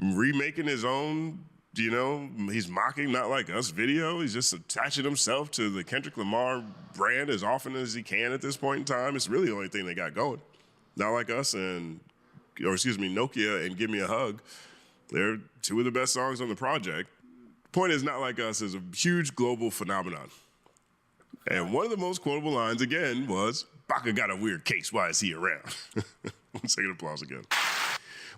remaking his own, you know, he's mocking Not Like Us video. He's just attaching himself to the Kendrick Lamar brand as often as he can at this point in time. It's really the only thing they got going. Not Like Us and, or excuse me, Nokia and Give Me a Hug. They're two of the best songs on the project. Point is, Not Like Us is a huge global phenomenon. And one of the most quotable lines, again, was, Baka got a weird case. Why is he around? Let's take an applause again.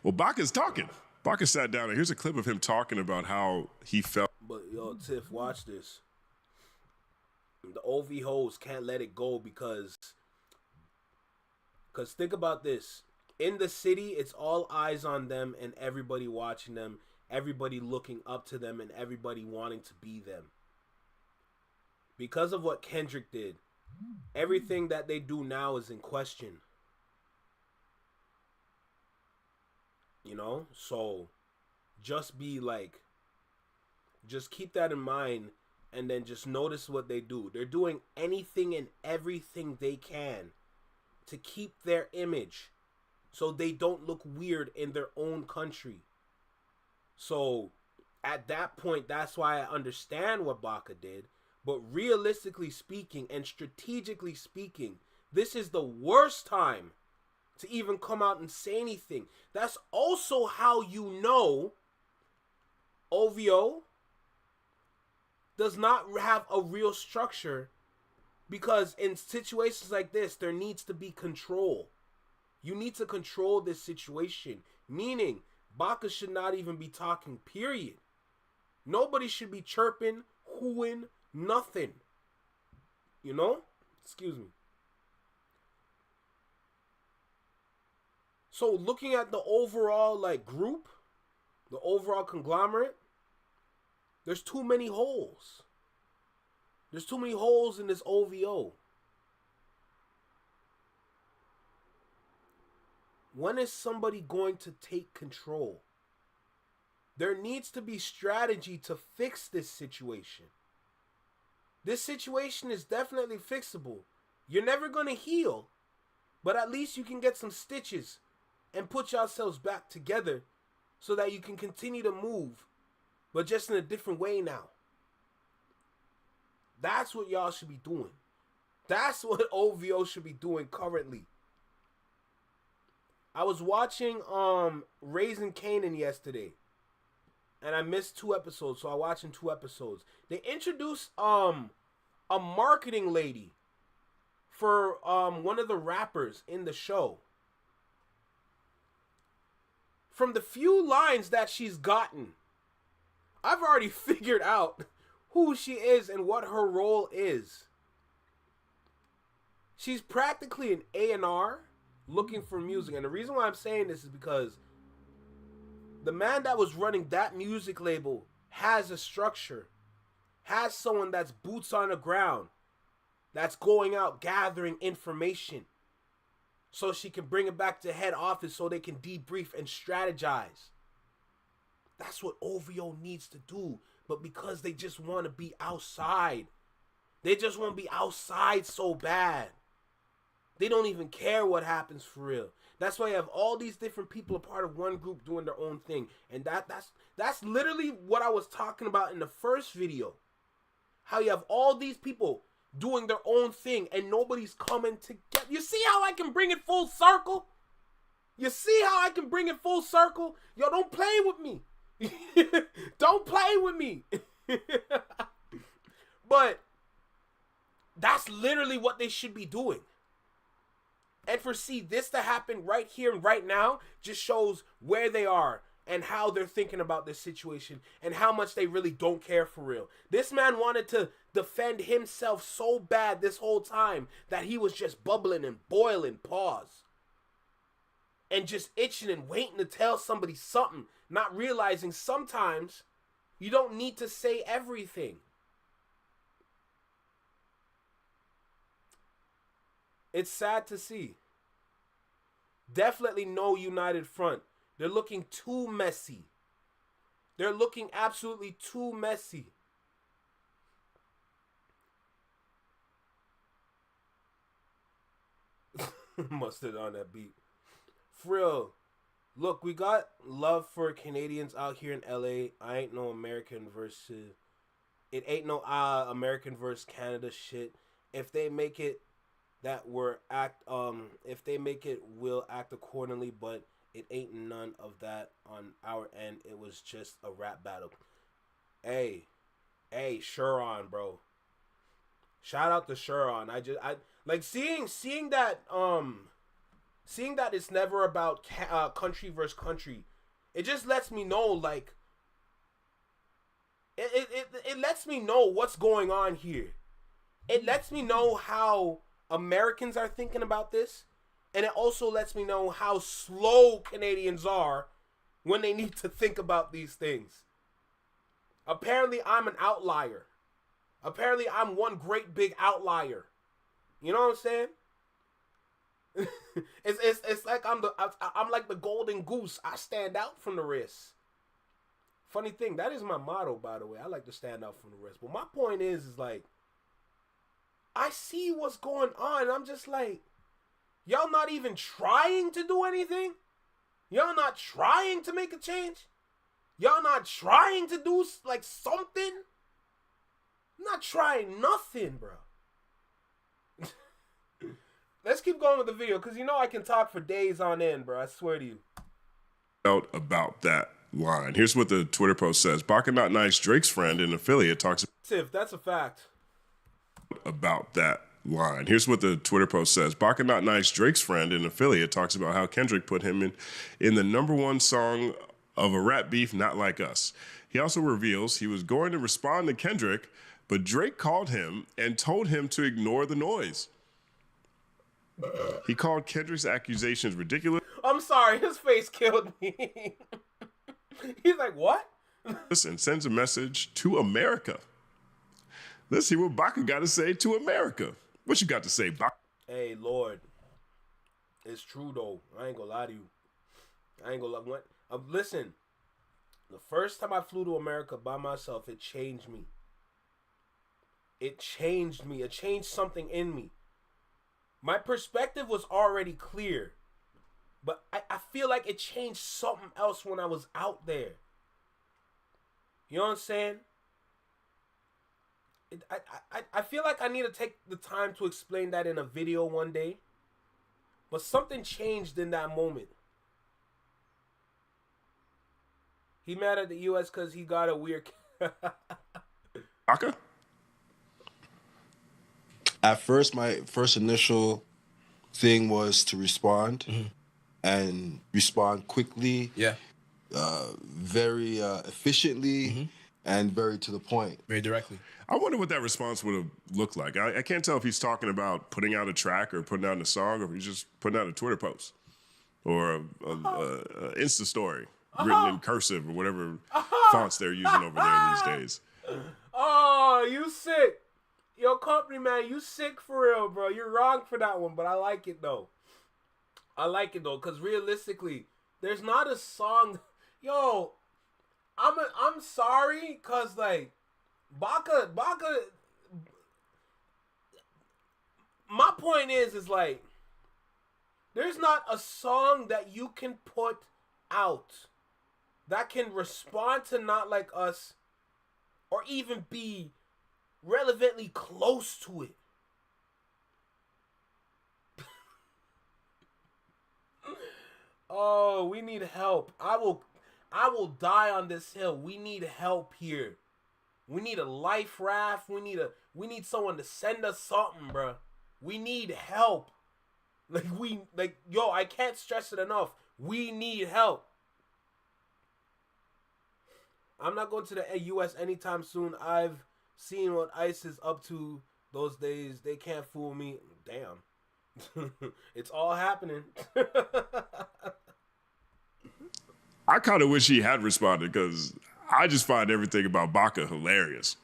Well, Baka's talking. Baka sat down, and here's a clip of him talking about how he felt. But yo, Tiff, watch this. The OV hoes can't let it go because think about this. In the city, it's all eyes on them and everybody watching them, everybody looking up to them, and everybody wanting to be them. Because of what Kendrick did, everything that they do now is in question. You know? So, just keep that in mind, and then just notice what they do. They're doing anything and everything they can to keep their image so they don't look weird in their own country. So, at that point, that's why I understand what Baka did. But realistically speaking and strategically speaking, this is the worst time to even come out and say anything. That's also how you know OVO does not have a real structure, because in situations like this, there needs to be control. You need to control this situation, meaning Baka should not even be talking, period. Nobody should be chirping, hooing, nothing. You know? Excuse me. So looking at the overall group, the overall conglomerate, there's too many holes. There's too many holes in this OVO. When is somebody going to take control? There needs to be strategy to fix this situation. This situation is definitely fixable. You're never going to heal, but at least you can get some stitches and put yourselves back together so that you can continue to move, but just in a different way now. That's what y'all should be doing. That's what OVO should be doing currently. I was watching Raising Kanan yesterday, and I missed 2 episodes, so I watched in 2 episodes. They introduced a marketing lady for one of the rappers in the show. From the few lines that she's gotten, I've already figured out who she is and what her role is. She's practically an A&R looking for music. And the reason why I'm saying this is because the man that was running that music label has a structure, has someone that's boots on the ground, that's going out gathering information so she can bring it back to head office so they can debrief and strategize. That's what OVO needs to do. But because they just want to be outside, they just want to be outside so bad, they don't even care what happens for real. That's why you have all these different people a part of one group doing their own thing. And that's literally what I was talking about in the first video. How you have all these people doing their own thing and nobody's coming together. You see how I can bring it full circle? You see how I can bring it full circle? Yo, don't play with me. Don't play with me. But that's literally what they should be doing. And for this to happen right here and right now just shows where they are and how they're thinking about this situation and how much they really don't care for real. This man wanted to defend himself so bad this whole time that he was just bubbling and boiling, pause, and just itching and waiting to tell somebody something, not realizing sometimes you don't need to say everything. It's sad to see. Definitely no united front. They're looking too messy. They're looking absolutely too messy. Mustard on that beat. For real. Look, we got love for Canadians out here in LA. I ain't no American versus... It ain't no American versus Canada shit. If they make it, if they make it, we'll act accordingly, but it ain't none of that on our end. It was just a rap battle. Hey, Shuron, bro. Shout out to Shuron. I like seeing that it's never about country versus country. It just lets me know, like, it lets me know what's going on here. It lets me know how Americans are thinking about this. And it also lets me know how slow Canadians are when they need to think about these things. Apparently, I'm an outlier. Apparently, I'm one great big outlier. You know what I'm saying? it's like I'm like the golden goose. I stand out from the rest. Funny thing, that is my motto, by the way. I like to stand out from the rest. But my point is like, I see what's going on. I'm just like, y'all not even trying to do anything? Y'all not trying to make a change? Y'all not trying to do, like, something? I'm not trying nothing, bro. Let's keep going with the video, because you know I can talk for days on end, bro. I swear to you. Out about that line. Here's what the Twitter post says. Baka Not Nice, Drake's friend and affiliate, talks Tiff, that's a fact. About that line. Here's what the Twitter post says. Baka Not Nice, Drake's friend and affiliate, talks about how Kendrick put him in the #1 song of a rap beef, Not Like Us. He also reveals he was going to respond to Kendrick, but Drake called him and told him to ignore the noise. He called Kendrick's accusations ridiculous. I'm sorry, his face killed me. He's like, what? And sends a message to America. Let's see what Baka got to say to America. What you got to say, Baka? Hey, Lord. It's true, though. I ain't gonna lie to you. I ain't gonna lie. Listen, the first time I flew to America by myself, it changed me. It changed me. It changed something in me. My perspective was already clear. But I feel like it changed something else when I was out there. You know what I'm saying? I feel like I need to take the time to explain that in a video one day. But something changed in that moment. He mad at the U.S. because he got a weird... Baka? At first, my first initial thing was to respond and respond quickly. Yeah. Very efficiently and very to the point. Very directly. I wonder what that response would have looked like. I can't tell if he's talking about putting out a track or putting out a song, or if he's just putting out a Twitter post or a Insta story written in cursive or whatever fonts they're using over there these days. Oh, you sick. Yo, company man, you sick for real, bro. You're wrong for that one, but I like it though. I like it though, because realistically, there's not a song. Yo, I'm sorry, because like, Baka, my point is like, there's not a song that you can put out that can respond to Not Like Us or even be relevantly close to it. Oh, we need help. I will die on this hill. We need help here. We need a life raft. We need someone to send us something, bro. We need help. Yo, I can't stress it enough. We need help. I'm not going to the U.S. anytime soon. I've seen what ICE is up to those days. They can't fool me. Damn. It's all happening. I kind of wish he had responded, because I just find everything about Baka hilarious.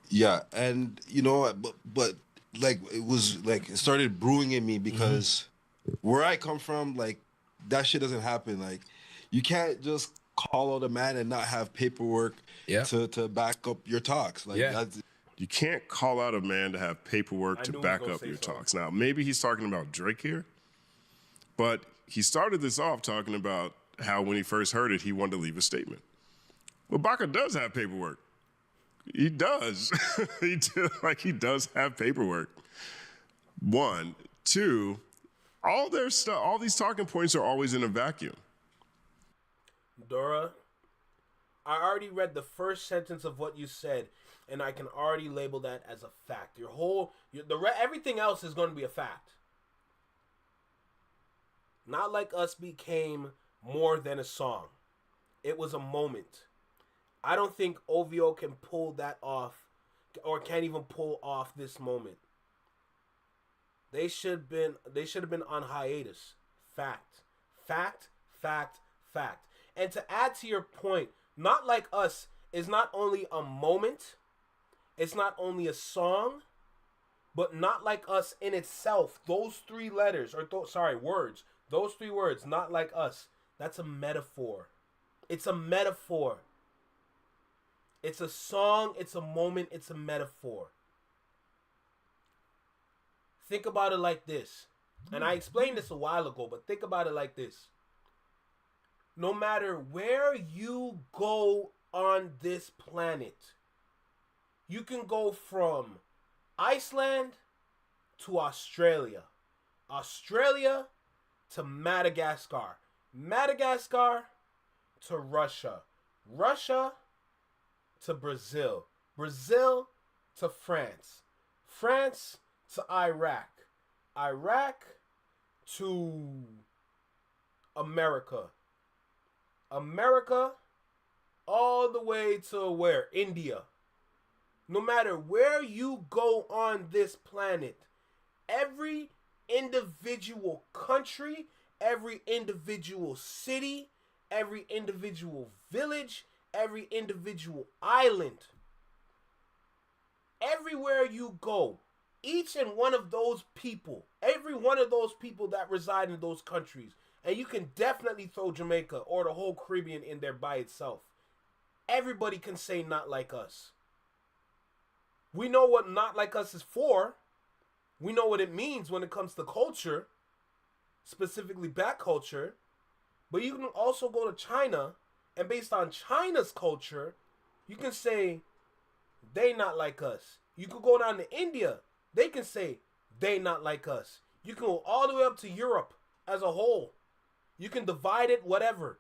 Yeah, and you know, but like it started brewing in me because where I come from, like, that shit doesn't happen. Like, you can't just call out a man and not have paperwork to back up your talks. Like, you can't call out a man to have paperwork to back up your talks. Now, maybe he's talking about Drake here, but he started this off talking about how when he first heard it, he wanted to leave a statement. Well, Baka does have paperwork. He does. He does have paperwork. One. Two, all their stuff, all these talking points are always in a vacuum. Dora, I already read the first sentence of what you said, and I can already label that as a fact. Everything else is going to be a fact. Not Like Us became more than a song. It was a moment. I don't think OVO can pull that off, or can't even pull off this moment. They should have been on hiatus. Fact. Fact, fact, fact. And to add to your point, Not Like Us is not only a moment, it's not only a song, but Not Like Us in itself, those three letters, or words, those three words, Not Like Us, that's a metaphor. It's a metaphor. It's a song, it's a moment, it's a metaphor. Think about it like this. And I explained this a while ago, but think about it like this. No matter where you go on this planet, you can go from Iceland to Australia, Australia to Madagascar, Madagascar to Russia, Russia to Brazil, Brazil to France, France to Iraq, Iraq to America, America all the way to where? India. No matter where you go on this planet, every individual country, every individual city, every individual village, every individual island, everywhere you go, each and one of those people, every one of those people that reside in those countries, and you can definitely throw Jamaica or the whole Caribbean in there by itself, everybody can say Not Like Us. We know what Not Like Us is for. We know what it means when it comes to culture, specifically black culture. But you can also go to China, and based on China's culture, you can say they not like us. You could go down to India. They can say they not like us. You can go all the way up to Europe as a whole. You can divide it, whatever.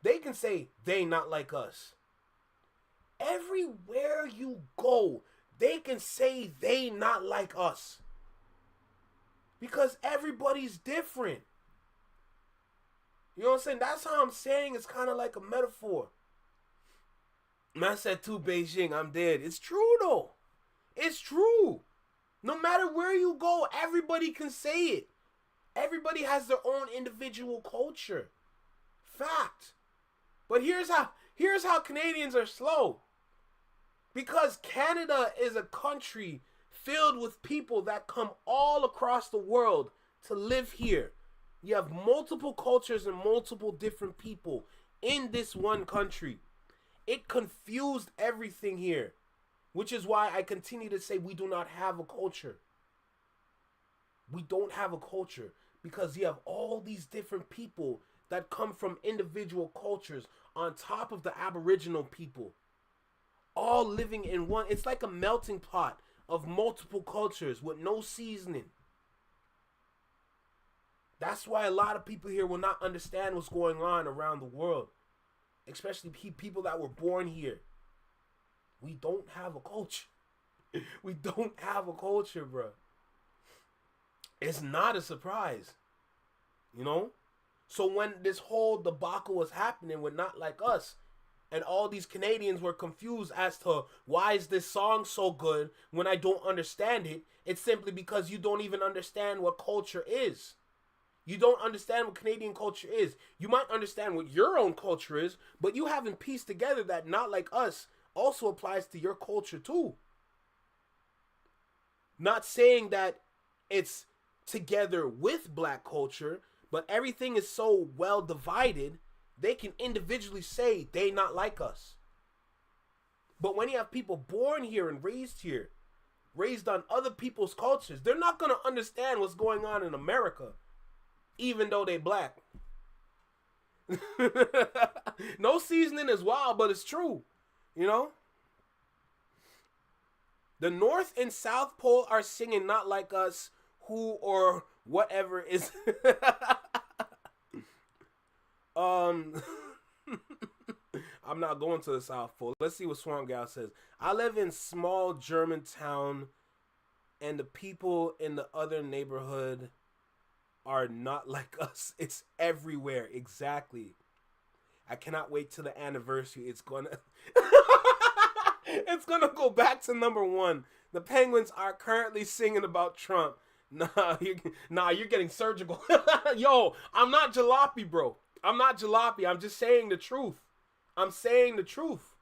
They can say they not like us. Everywhere you go, they can say they not like us. Because everybody's different. You know what I'm saying? That's how I'm saying it's kind of like a metaphor. Man said to Beijing, I'm dead. It's true though. It's true. No matter where you go, everybody can say it. Everybody has their own individual culture. Fact. But here's how Canadians are slow. Because Canada is a country filled with people that come all across the world to live here. You have multiple cultures and multiple different people in this one country. It confused everything here, which is why I continue to say we do not have a culture. We don't have a culture because you have all these different people that come from individual cultures on top of the Aboriginal people, all living in one. It's like a melting pot of multiple cultures with no seasoning. That's why a lot of people here will not understand what's going on around the world, especially people that were born here. We don't have a culture. We don't have a culture, bro. It's not a surprise, you know? So when this whole debacle was happening with Not Like Us, and all these Canadians were confused as to why is this song so good when I don't understand it, it's simply because you don't even understand what culture is. You don't understand what Canadian culture is. You might understand what your own culture is, but you haven't pieced together that Not Like Us also applies to your culture too. Not saying that it's together with black culture, but everything is so well divided, they can individually say they not like us. But when you have people born here and raised here, raised on other people's cultures, they're not going to understand what's going on in America, even though they black. No seasoning is wild, but it's true. You know? The North and South Pole are singing Not Like Us, who or whatever is... I'm not going to the South Pole. Let's see what Swamp Gal says. I live in small German town, and the people in the other neighborhood are not like us. It's everywhere. Exactly. I cannot wait till the anniversary. It's gonna it's gonna go back to number 1. The Penguins are currently singing about Trump. You're getting surgical. Yo, I'm not jalopy, bro. I'm not jalopy. I'm just saying the truth. I'm saying the truth.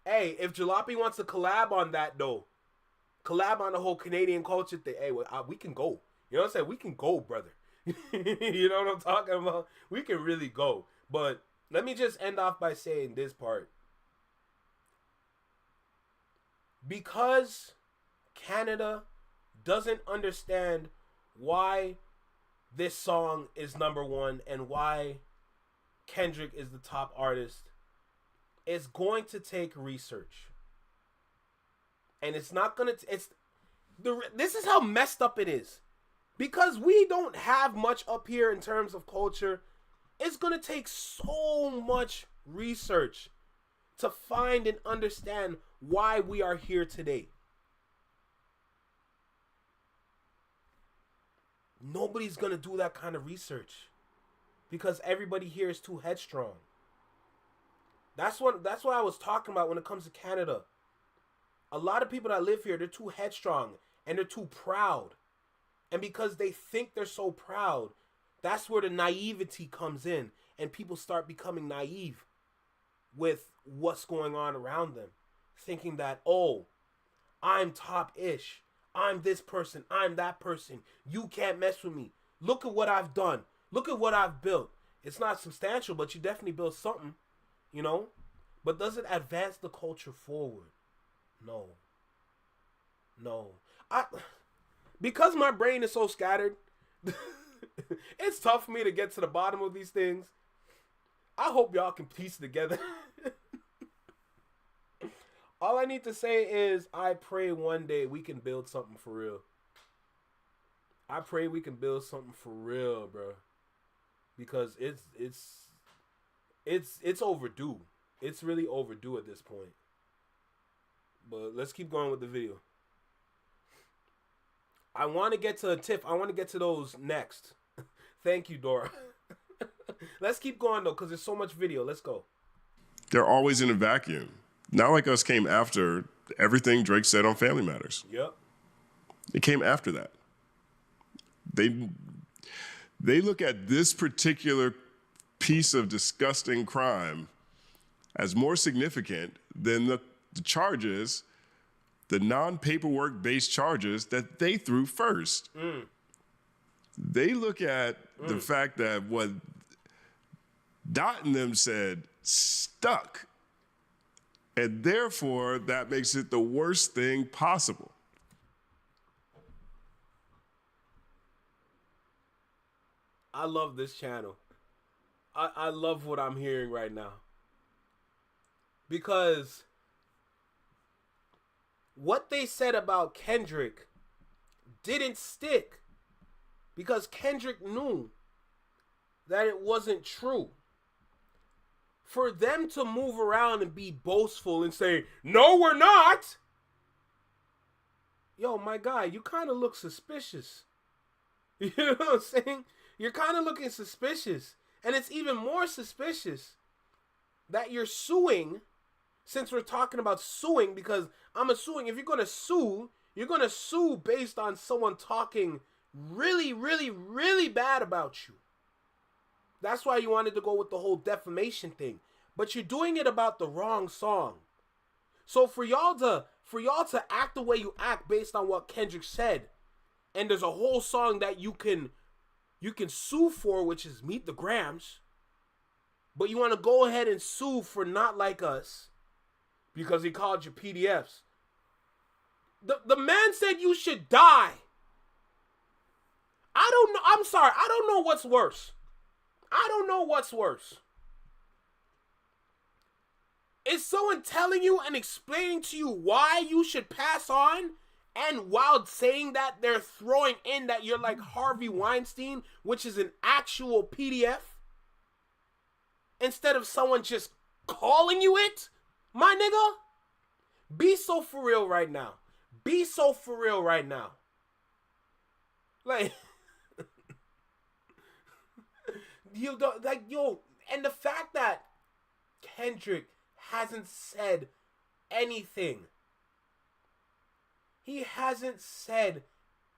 Hey, if Jalopy wants to collab on that, though, collab on the whole Canadian culture thing, hey, we can go. You know what I'm saying? We can go, brother. You know what I'm talking about? We can really go. But let me just end off by saying this part. Because Canada doesn't understand why this song is number 1 and why Kendrick is the top artist, it's going to take research. And it's not going to... This is how messed up it is. Because we don't have much up here in terms of culture, it's going to take so much research to find and understand why we are here today. Nobody's going to do that kind of research because everybody here is too headstrong. That's what I was talking about when it comes to Canada. A lot of people that live here, they're too headstrong and they're too proud. And because they think they're so proud, that's where the naivety comes in and people start becoming naive with what's going on around them, thinking that, oh, I'm top-ish. I'm this person. I'm that person. You can't mess with me. Look at what I've done. Look at what I've built. It's not substantial, but you definitely built something, you know? But does it advance the culture forward? No. Because my brain is so scattered, it's tough for me to get to the bottom of these things. I hope y'all can piece it together. All I need to say is I pray one day we can build something for real. I pray we can build something for real, bro. Because it's overdue. It's really overdue at this point. But let's keep going with the video. I want to get to Tiff. I want to get to those next. Thank you, Dora. Let's keep going, though, because there's so much video. Let's go. They're always in a vacuum. Not Like Us came after everything Drake said on Family Matters. Yep. It came after that. They look at this particular piece of disgusting crime as more significant than the charges, the non-paperwork based charges that they threw first. They look at the fact that what Dot and them said stuck. And therefore, that makes it the worst thing possible. I love this channel. I love what I'm hearing right now. Because what they said about Kendrick didn't stick. Because Kendrick knew that it wasn't true. For them to move around and be boastful and say, no, we're not. Yo, my guy, you kind of look suspicious. You know what I'm saying? You're kind of looking suspicious. And it's even more suspicious that you're suing, since we're talking about suing, because I'm assuming if you're going to sue based on someone talking really, really, really bad about you. That's why you wanted to go with the whole defamation thing. But you're doing it about the wrong song. So for y'all to act the way you act based on what Kendrick said, and there's a whole song that you can sue for, which is Meet the Grams, but you want to go ahead and sue for Not Like Us because he called you PDFs. The man said you should die. I don't know. I'm sorry. I don't know what's worse. Is someone telling you and explaining to you why you should pass on, and while saying that, they're throwing in that you're like Harvey Weinstein, which is an actual PDF, instead of someone just calling you it? My nigga, be so for real right now. Be so for real right now. Like, you don't, like, yo, and the fact that Kendrick hasn't said anything. He hasn't said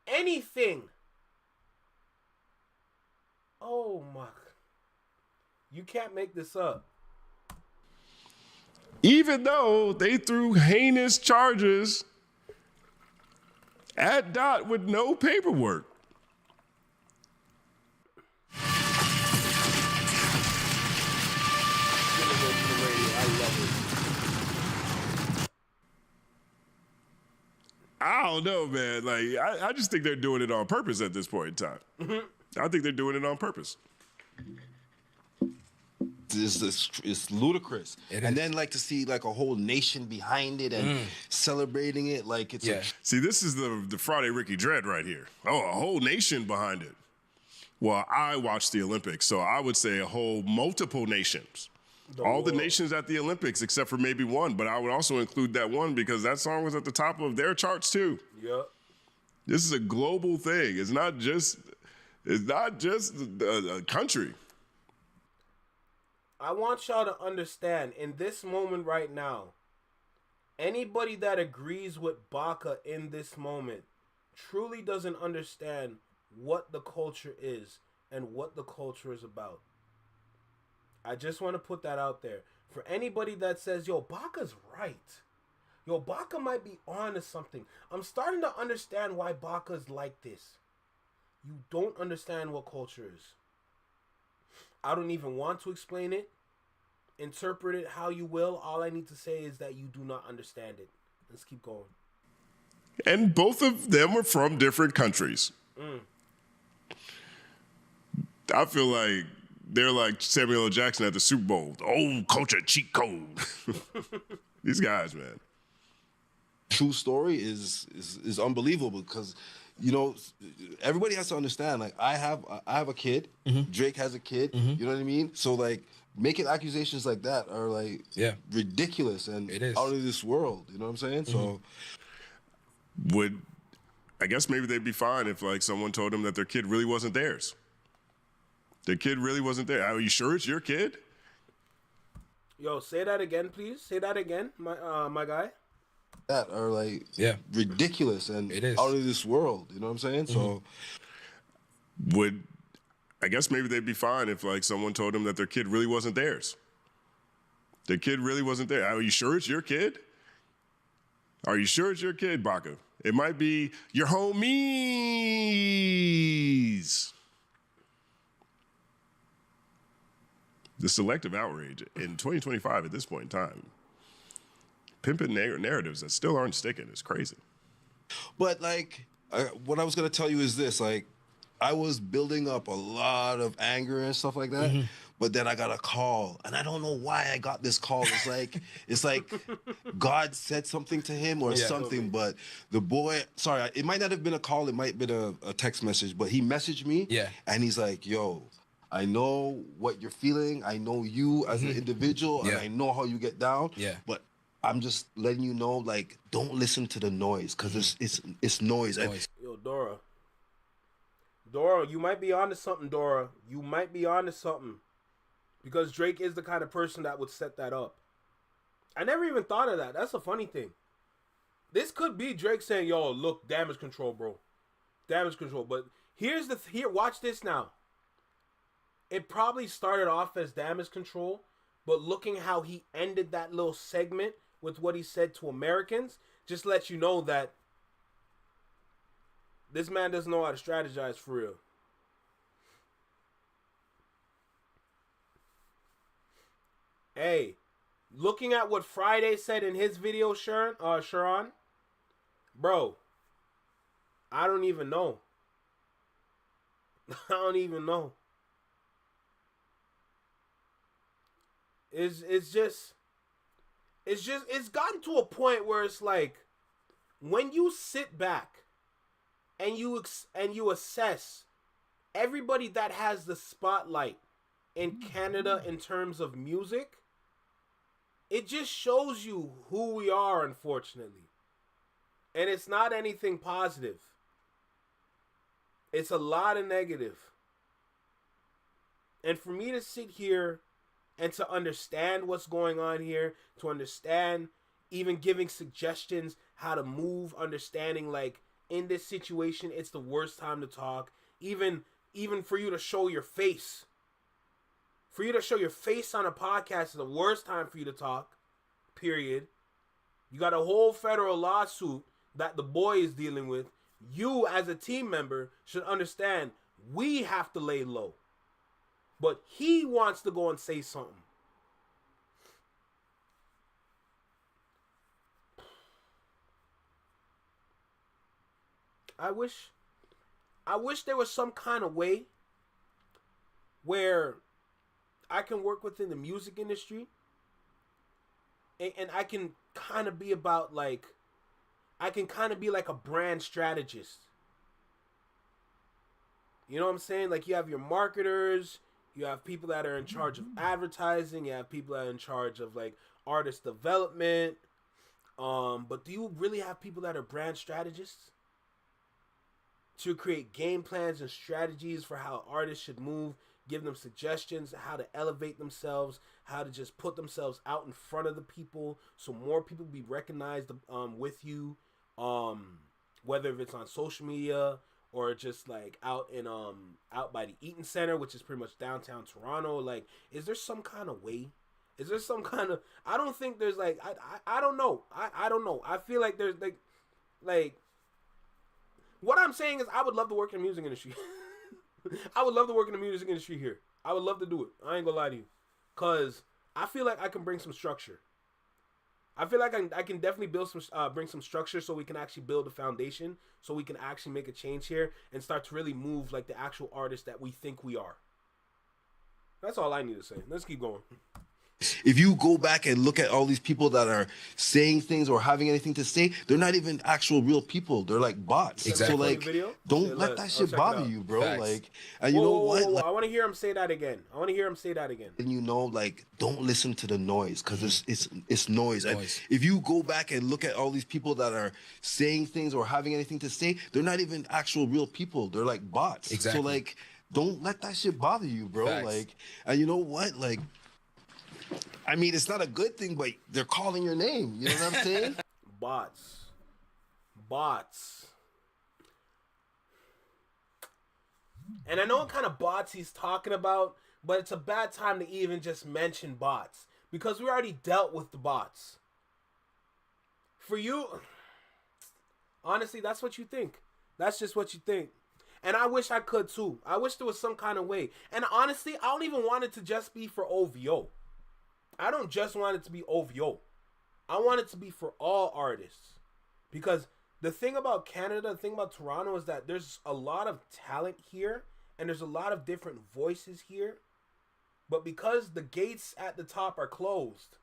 anything. Oh my. You can't make this up. Even though they threw heinous charges at Dot with no paperwork. I don't know, man. Like, I just think they're doing it on purpose at this point in time. I think they're doing it on purpose. It's ludicrous. And then like to see like a whole nation behind it and celebrating it like it's See, this is the Friday Ricky Dread right here. Oh, a whole nation behind it. Well, I watched the Olympics, so I would say a whole multiple nations. All the nations at the Olympics except for maybe one, but I would also include that one because that song was at the top of their charts too. Yep. This is a global thing. It's not just a country. I want y'all to understand, in this moment right now, anybody that agrees with Baka in this moment truly doesn't understand what the culture is and what the culture is about. I just want to put that out there. For anybody that says, yo, Baka's right. Yo, Baka might be on to something. I'm starting to understand why Baka's like this. You don't understand what culture is. I don't even want to explain it. Interpret it how you will. All I need to say is that you do not understand it. Let's keep going. And both of them are from different countries. I feel like they're like Samuel L. Jackson at the Super Bowl. The old culture cheat code. These guys, man. True story is unbelievable because, you know, everybody has to understand. Like I have a kid. Drake has a kid. You know what I mean? So like making accusations like that are like ridiculous and out of this world. You know what I'm saying? So I guess maybe they'd be fine if like someone told them that their kid really wasn't theirs. Their kid really wasn't there. Are you sure it's your kid? Yo, say that again, please. Say that again, my guy. That are like ridiculous and out of this world. You know what I'm saying? So I guess maybe they'd be fine if like someone told them that their kid really wasn't theirs. Their kid really wasn't there. Are you sure it's your kid? Are you sure it's your kid, Baka? It might be your homies. The selective outrage in 2025 at this point in time. Pimping narratives that still aren't sticking is crazy. But like, what I was gonna tell you is this: like, I was building up a lot of anger and stuff like that, but then I got a call, and I don't know why I got this call. It's like God said something to him or something. But the boy, sorry, it might not have been a call. It might have been a text message. But he messaged me, and he's like, "Yo, I know what you're feeling. I know you as an individual, and I know how you get down. But I'm just letting you know, like, don't listen to the noise because it's noise." Yo, Dora, you might be onto something, Dora. You might be onto something, because Drake is the kind of person that would set that up. I never even thought of that. That's a funny thing. This could be Drake saying, "Yo, look, damage control, bro, damage control." But here, watch this now. It probably started off as damage control, but looking how he ended that little segment with what he said to Americans, just lets you know that this man doesn't know how to strategize for real. Hey, looking at what Friday said in his video, Sharon, bro, I don't even know. I don't even know. It's gotten to a point where it's like, when you sit back and you assess everybody that has the spotlight in Canada in terms of music, it just shows you who we are, unfortunately. And it's not anything positive. It's a lot of negative. And for me to sit here and to understand what's going on here, to understand, even giving suggestions how to move, understanding like in this situation it's the worst time to talk, even for you to show your face. For you to show your face on a podcast is the worst time for you to talk. Period. You got a whole federal lawsuit that the boy is dealing with. You as a team member should understand we have to lay low. But he wants to go and say something. I wish there was some kind of way where I can work within the music industry and I can kind of be about like, I can kind of be like a brand strategist. You know what I'm saying? Like you have your marketers, you have people that are in charge of advertising, you have people that are in charge of like artist development. But do you really have people that are brand strategists? To create game plans and strategies for how artists should move, give them suggestions, how to elevate themselves, how to just put themselves out in front of the people so more people be recognized with you, whether it's on social media or just like out by the Eaton Center, which is pretty much downtown Toronto. Like, is there some kind of way? Is there some kind of, I don't think there's like, I don't know. I don't know. I feel like there's like, what I'm saying is I would love to work in the music industry. I would love to work in the music industry here. I would love to do it. I ain't gonna lie to you. Because I feel like I can bring some structure. I feel like I can definitely bring some structure so we can actually build a foundation, so we can actually make a change here and start to really move like the actual artists that we think we are. That's all I need to say. Let's keep going. If you go back and look at all these people that are saying things or having anything to say, they're not even actual real people. They're like bots. Exactly. So like, don't let that shit bother you, bro. Facts. Like, and you know what? Whoa. I want to hear him say that again. And you know, like, don't listen to the noise because it's noise. And if you go back and look at all these people that are saying things or having anything to say, they're not even actual real people. They're like bots. Exactly. So like, don't let that shit bother you, bro. Facts. Like, and you know what? Like, I mean, it's not a good thing, but they're calling your name. You know what I'm saying? Bots. And I know what kind of bots he's talking about, but it's a bad time to even just mention bots. Because we already dealt with the bots. For you, honestly, that's what you think. That's just what you think. And I wish I could too. I wish there was some kind of way. And honestly, I don't even want it to just be for OVO. I don't just want it to be OVO. I want it to be for all artists. Because the thing about Canada, the thing about Toronto is that there's a lot of talent here. And there's a lot of different voices here. But because the gates at the top are closed.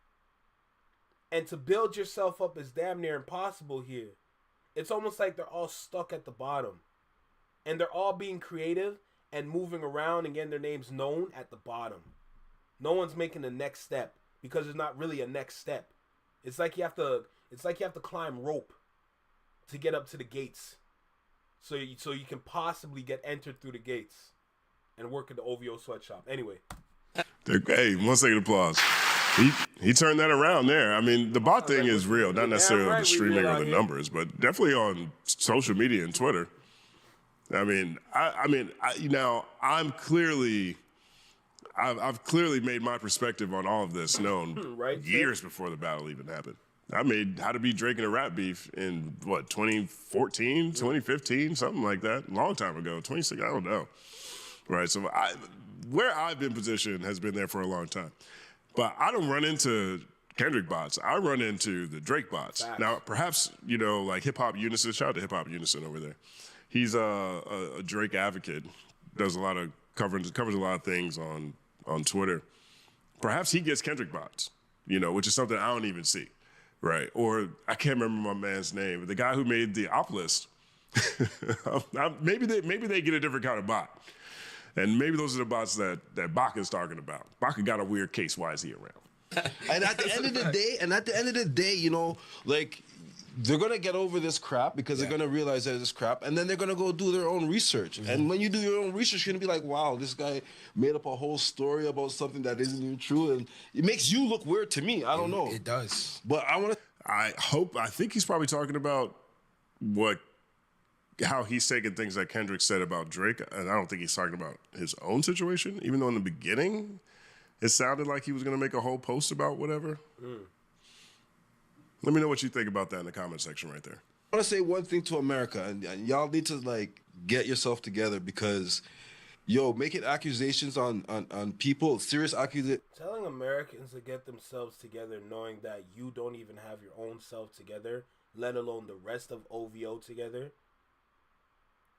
And to build yourself up is damn near impossible here. It's almost like they're all stuck at the bottom. And they're all being creative and moving around and getting their names known at the bottom. No one's making the next step because there's not really a next step. It's like you have to climb rope to get up to the gates. So you can possibly get entered through the gates and work at the OVO sweatshop. Anyway. Hey, 1 second applause. He turned that around there. I mean, the bot thing is real, not necessarily on the streaming or the numbers, but definitely on social media and Twitter. I mean, I've clearly made my perspective on all of this known right, years before the battle even happened. I made How to Be Drake in a Rap Beef in, 2014, 2015, something like that. Long time ago, 26, I don't know. Right, so where I've been positioned has been there for a long time. But I don't run into Kendrick bots. I run into the Drake bots. Facts. Now, perhaps, like Hip Hop Unison, shout out to Hip Hop Unison over there. He's a Drake advocate, does a lot of covers a lot of things on Twitter. Perhaps he gets Kendrick bots, which is something I don't even see, right? Or I can't remember my man's name, but the guy who made the op list. maybe they get a different kind of bot, and maybe those are the bots that Baka's talking about. Baka got a weird case. Why is he around? And at the end of the day, they're gonna get over this crap because they're gonna realize that it's crap, and then they're gonna go do their own research. And when you do your own research, you're gonna be like, "Wow, this guy made up a whole story about something that isn't even true," and it makes you look weird to me. I don't know. It does. But I think he's probably talking about how he's taking things that Kendrick said about Drake, and I don't think he's talking about his own situation, even though in the beginning it sounded like he was going to make a whole post about whatever. Let me know what you think about that in the comment section right there. I want to say one thing to America, and y'all need to like get yourself together because, making accusations on people, serious accusations. Telling Americans to get themselves together, knowing that you don't even have your own self together, let alone the rest of OVO together,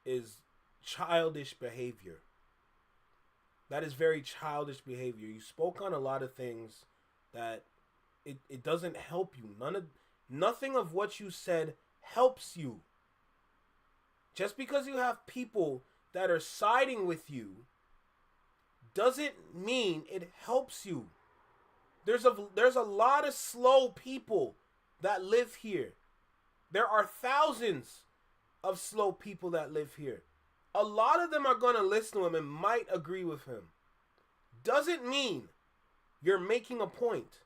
is childish behavior. That is very childish behavior. You spoke on a lot of things that it doesn't help you. Nothing of what you said helps you. Just because you have people that are siding with you doesn't mean it helps you. There's a lot of slow people that live here. There are thousands of slow people that live here. A lot of them are going to listen to him and might agree with him. Doesn't mean you're making a point.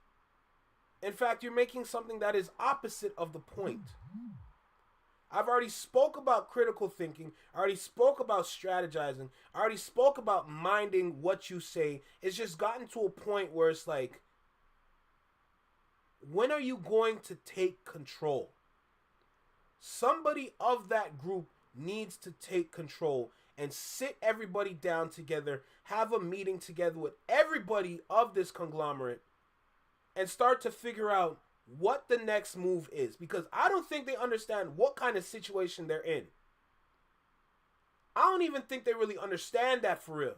In fact, you're making something that is opposite of the point. I've already spoke about critical thinking. I already spoke about strategizing. I already spoke about minding what you say. It's just gotten to a point where it's like, when are you going to take control? Somebody of that group needs to take control and sit everybody down together, have a meeting together with everybody of this conglomerate, and start to figure out what the next move is. Because I don't think they understand what kind of situation they're in. I don't even think they really understand that for real.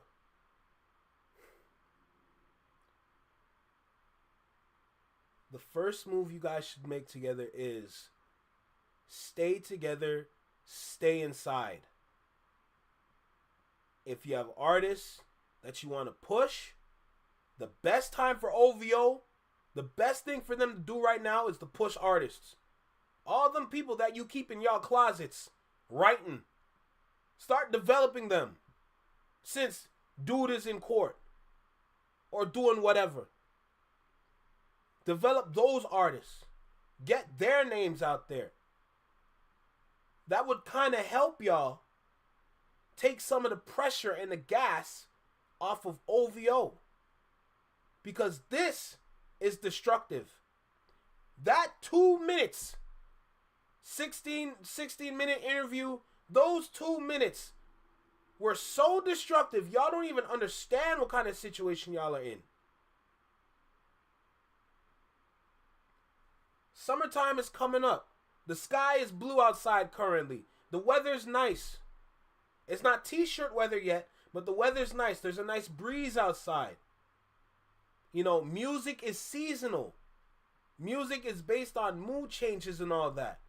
The first move you guys should make together is stay together, stay inside. If you have artists that you want to push, the best time for OVO, the best thing for them to do right now is to push artists. All them people that you keep in y'all closets writing, start developing them since dude is in court or doing whatever. Develop those artists. Get their names out there. That would kind of help y'all take some of the pressure and the gas off of OVO. Because this is destructive. That 2 minutes, 16-minute interview, those 2 minutes were so destructive. Y'all don't even understand what kind of situation y'all are in. Summertime is coming up. The sky is blue outside currently. The weather's nice. It's not t-shirt weather yet, but the weather's nice. There's a nice breeze outside. Music is seasonal. Music is based on mood changes and all that.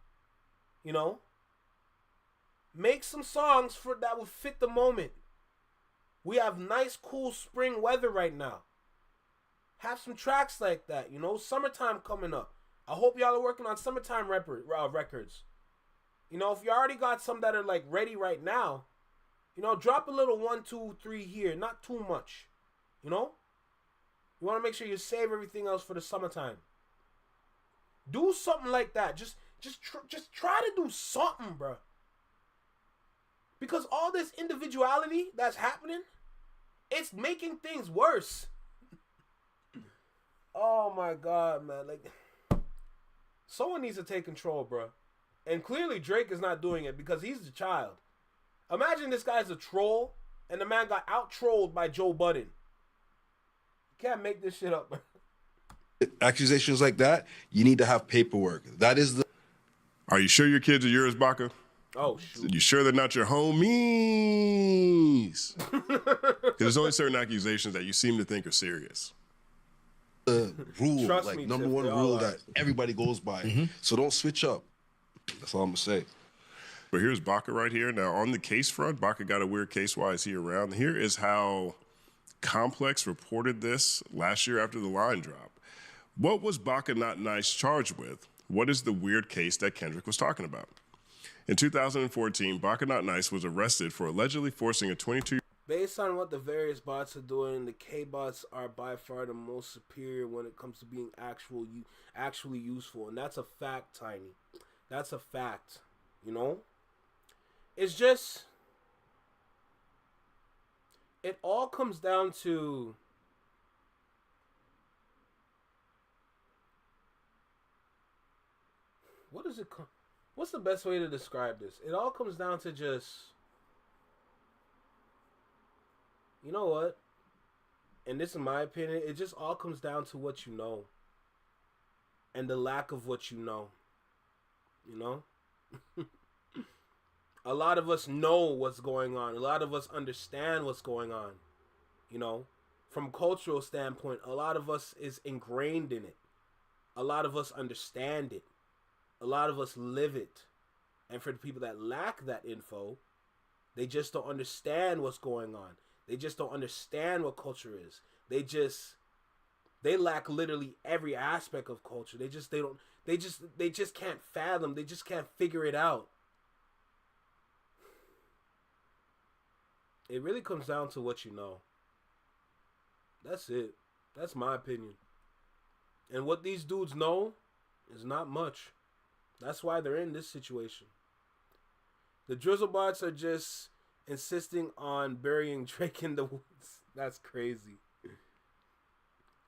Make some songs that will fit the moment. We have nice, cool spring weather right now. Have some tracks like that, summertime coming up. I hope y'all are working on summertime records. If you already got some that are like ready right now, drop a little 1, 2, 3 here, not too much. You want to make sure you save everything else for the summertime. Do something like that. Just try to do something, bro. Because all this individuality that's happening, it's making things worse. Oh my God, man. Like, someone needs to take control, bro. And clearly Drake is not doing it because he's the child. Imagine this guy's a troll and the man got out-trolled by Joe Budden. Can't make this shit up. Accusations like that, you need to have paperwork. That is the... Are you sure your kids are yours, Baka? Oh, shoot. You sure they're not your homies? Because there's only certain accusations that you seem to think are serious. Rule, Trust like me, number Tiff, one they all rule are. that everybody goes by. So don't switch up. That's all I'm gonna say. But here's Baka right here. Now, on the case front, Baka got a weird case. Why is he around? Here is how Complex reported this last year after the line drop. What was Baka Not Nice charged with? What is the weird case that Kendrick was talking about? In 2014, Baka Not Nice was arrested for allegedly forcing a 22. Based on what the various bots are doing, the K-bots are by far the most superior when it comes to being actually useful. And that's a fact, Tiny. That's a fact. You know? It's just... It all comes down to... What's the best way to describe this? It all comes down to just... You know what? And this is my opinion. It just all comes down to what you know. And the lack of what you know. You know? A lot of us know what's going on. A lot of us understand what's going on. You know? From a cultural standpoint, a lot of us is ingrained in it. A lot of us understand it. A lot of us live it. And for the people that lack that info, they just don't understand what's going on. They just don't understand what culture is. They lack literally every aspect of culture. They just can't fathom. They just can't figure it out. It really comes down to what you know. That's it. That's my opinion. And what these dudes know is not much. That's why they're in this situation. The drizzle bots are just insisting on burying Drake in the woods. That's crazy.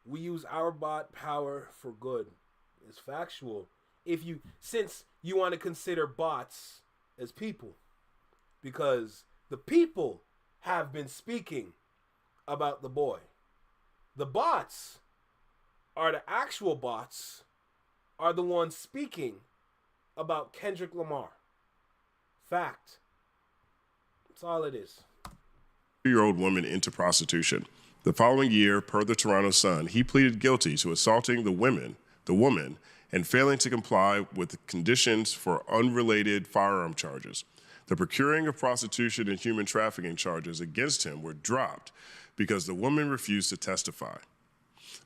We use our bot power for good. It's factual. Since you want to consider bots as people, because the people have been speaking about the boy. The bots are the actual bots are the ones speaking about Kendrick Lamar. Fact. That's all it is. 2-year-old woman into prostitution. The following year, per the Toronto Sun, he pleaded guilty to assaulting the woman, and failing to comply with the conditions for unrelated firearm charges. The procuring of prostitution and human trafficking charges against him were dropped because the woman refused to testify.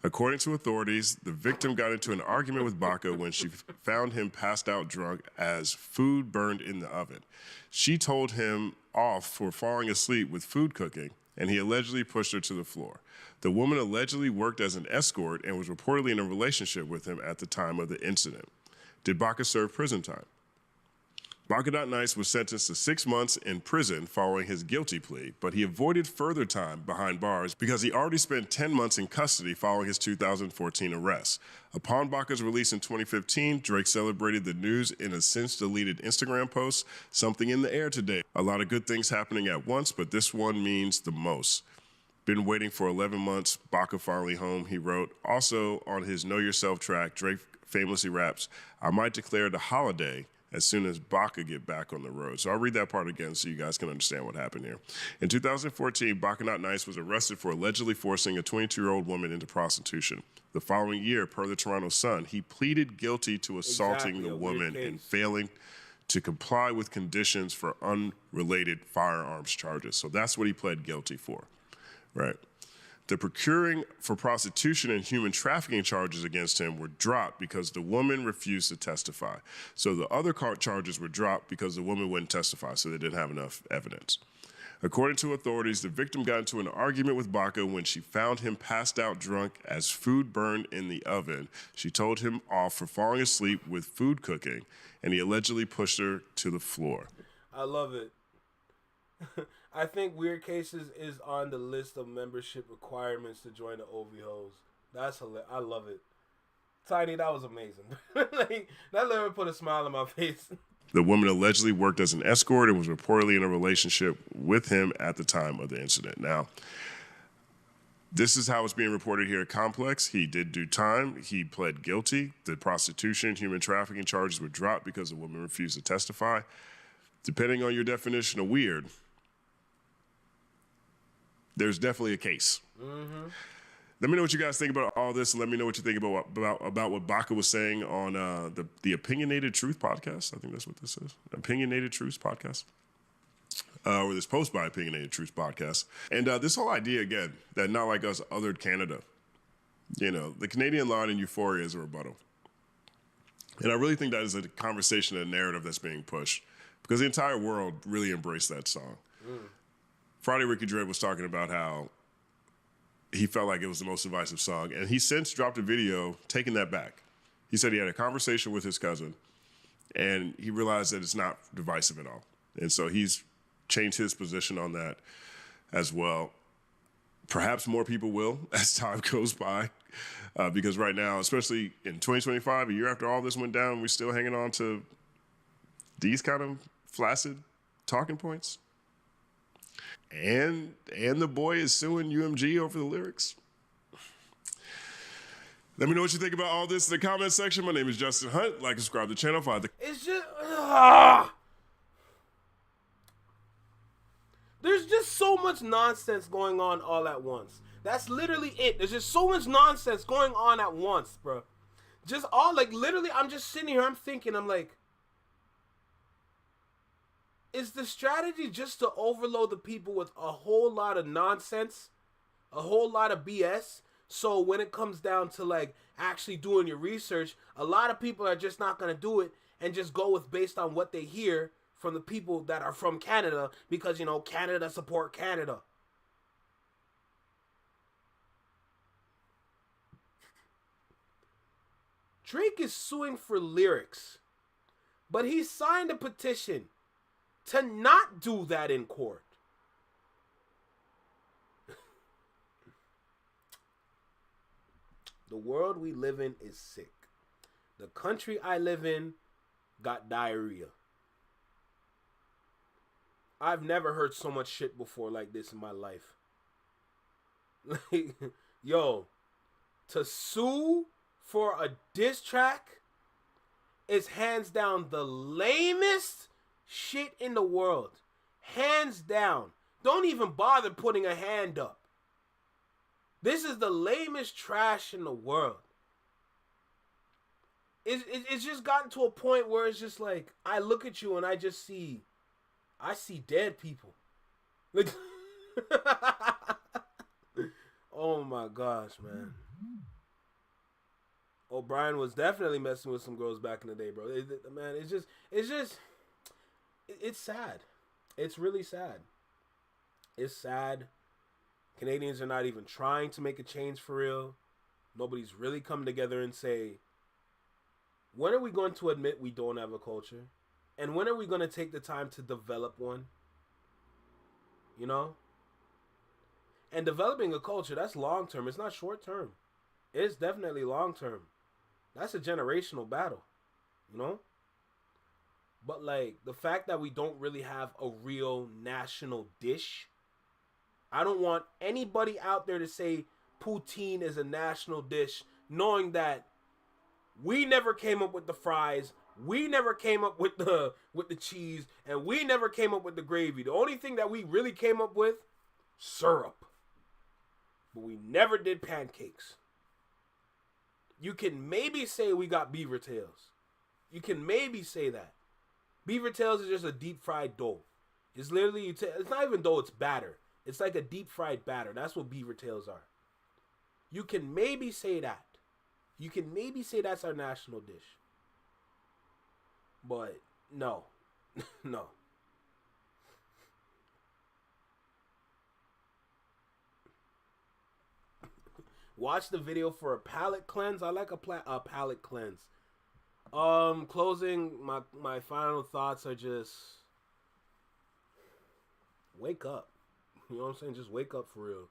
According to authorities, the victim got into an argument with Baka when she found him passed out drunk as food burned in the oven. She told him off for falling asleep with food cooking, and he allegedly pushed her to the floor. The woman allegedly worked as an escort and was reportedly in a relationship with him at the time of the incident. Did Baka serve prison time? Baka Not Nice was sentenced to 6 months in prison following his guilty plea, but he avoided further time behind bars because he already spent 10 months in custody following his 2014 arrest. Upon Baka's release in 2015, Drake celebrated the news in a since-deleted Instagram post, "Something in the air today. A lot of good things happening at once, but this one means the most. Been waiting for 11 months, Baka finally home," he wrote. Also, on his Know Yourself track, Drake famously raps, "I might declare the holiday as soon as Baka get back on the road." So I'll read that part again so you guys can understand what happened here. In 2014, Baka Not Nice was arrested for allegedly forcing a 22-year-old woman into prostitution. The following year, per the Toronto Sun, he pleaded guilty to assaulting the woman and failing to comply with conditions for unrelated firearms charges. So that's what he pled guilty for, right? The procuring for prostitution and human trafficking charges against him were dropped because the woman refused to testify. So the other charges were dropped because the woman wouldn't testify, so they didn't have enough evidence. According to authorities, the victim got into an argument with Baka when she found him passed out drunk as food burned in the oven. She told him off for falling asleep with food cooking, and he allegedly pushed her to the floor. I love it. I think Weird Cases is on the list of membership requirements to join the OVOs. That's hilarious. I love it. Tiny, that was amazing. Like, that literally put a smile on my face. The woman allegedly worked as an escort and was reportedly in a relationship with him at the time of the incident. Now, this is how it's being reported here at Complex. He did do time. He pled guilty. The prostitution, human trafficking charges were dropped because the woman refused to testify. Depending on your definition of weird, there's definitely a case. Mm-hmm. Let me know what you guys think about all this. Let me know what you think about what Baka was saying on the Opinionated Truth podcast. I think that's what this is. Opinionated Truth podcast. Or this post by Opinionated Truth podcast. And this whole idea, again, that Not Like Us othered Canada. You know, the Canadian line in Euphoria is a rebuttal. And I really think that is a conversation and a narrative that's being pushed because the entire world really embraced that song. Friday Ricky Dredd was talking about how he felt like it was the most divisive song, and he since dropped a video taking that back. He said he had a conversation with his cousin, and he realized that it's not divisive at all. And so he's changed his position on that as well. Perhaps more people will as time goes by, because right now, especially in 2025, a year after all this went down, we're still hanging on to these kind of flaccid talking points. And the boy is suing UMG over the lyrics. Let me know what you think about all this in the comment section. My name is Justin Hunt. Like and subscribe to the channel. It's just... There's just so much nonsense going on all at once. That's literally it. There's just so much nonsense going on at once, bro. Just all, like, literally, I'm just sitting here, I'm thinking, I'm like, is the strategy just to overload the people with a whole lot of nonsense? A whole lot of BS? So when it comes down to, like, actually doing your research, a lot of people are just not going to do it and just go with based on what they hear from the people that are from Canada because, you know, Canada support Canada. Drake is suing for lyrics, but he signed a petition to not do that in court. The world we live in is sick. The country I live in got diarrhea. I've never heard so much shit before like this in my life. Like, yo, to sue for a diss track is hands down the lamest shit in the world. Hands down. Don't even bother putting a hand up. This is the lamest trash in the world. It's just gotten to a point where it's just like, I look at you and I see dead people. Like, oh my gosh, man. O'Brien was definitely messing with some girls back in the day, bro. Man, it's sad. It's really sad. It's sad. Canadians are not even trying to make a change for real. Nobody's really come together and say, when are we going to admit we don't have a culture? And when are we going to take the time to develop one? You know? And developing a culture, that's long term. It's not short term. It's definitely long term. That's a generational battle. You know? But like, the fact that we don't really have a real national dish, I don't want anybody out there to say poutine is a national dish, knowing that we never came up with the fries, we never came up with the cheese, and we never came up with the gravy. The only thing that we really came up with, syrup. But we never did pancakes. You can maybe say we got beaver tails. You can maybe say that. Beaver tails is just a deep fried dough. It's literally, it's not even dough, it's batter. It's like a deep fried batter. That's what beaver tails are. You can maybe say that. You can maybe say that's our national dish. But no. No. Watch the video for a palate cleanse. I like a palate cleanse. Closing, my final thoughts are just wake up. You know what I'm saying? Just wake up for real.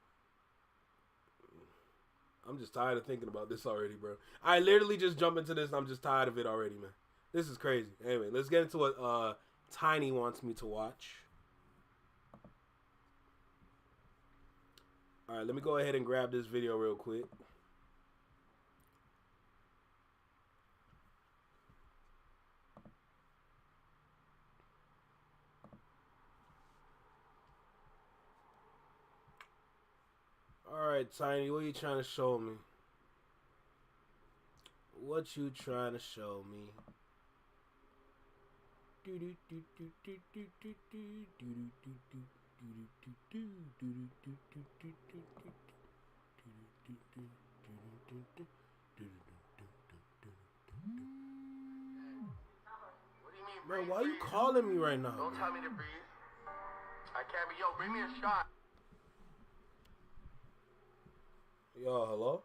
I'm just tired of thinking about this already, bro. I literally just jumped into this and I'm just tired of it already, man. This is crazy. Anyway, let's get into what Tiny wants me to watch. Alright, let me go ahead and grab this video real quick. Alright, Tiny, what are you trying to show me? What you trying to show me? Bro, why are you calling me right now? Don't tell me to breathe. I can't be. Yo, bring me a shot. Yo, hello?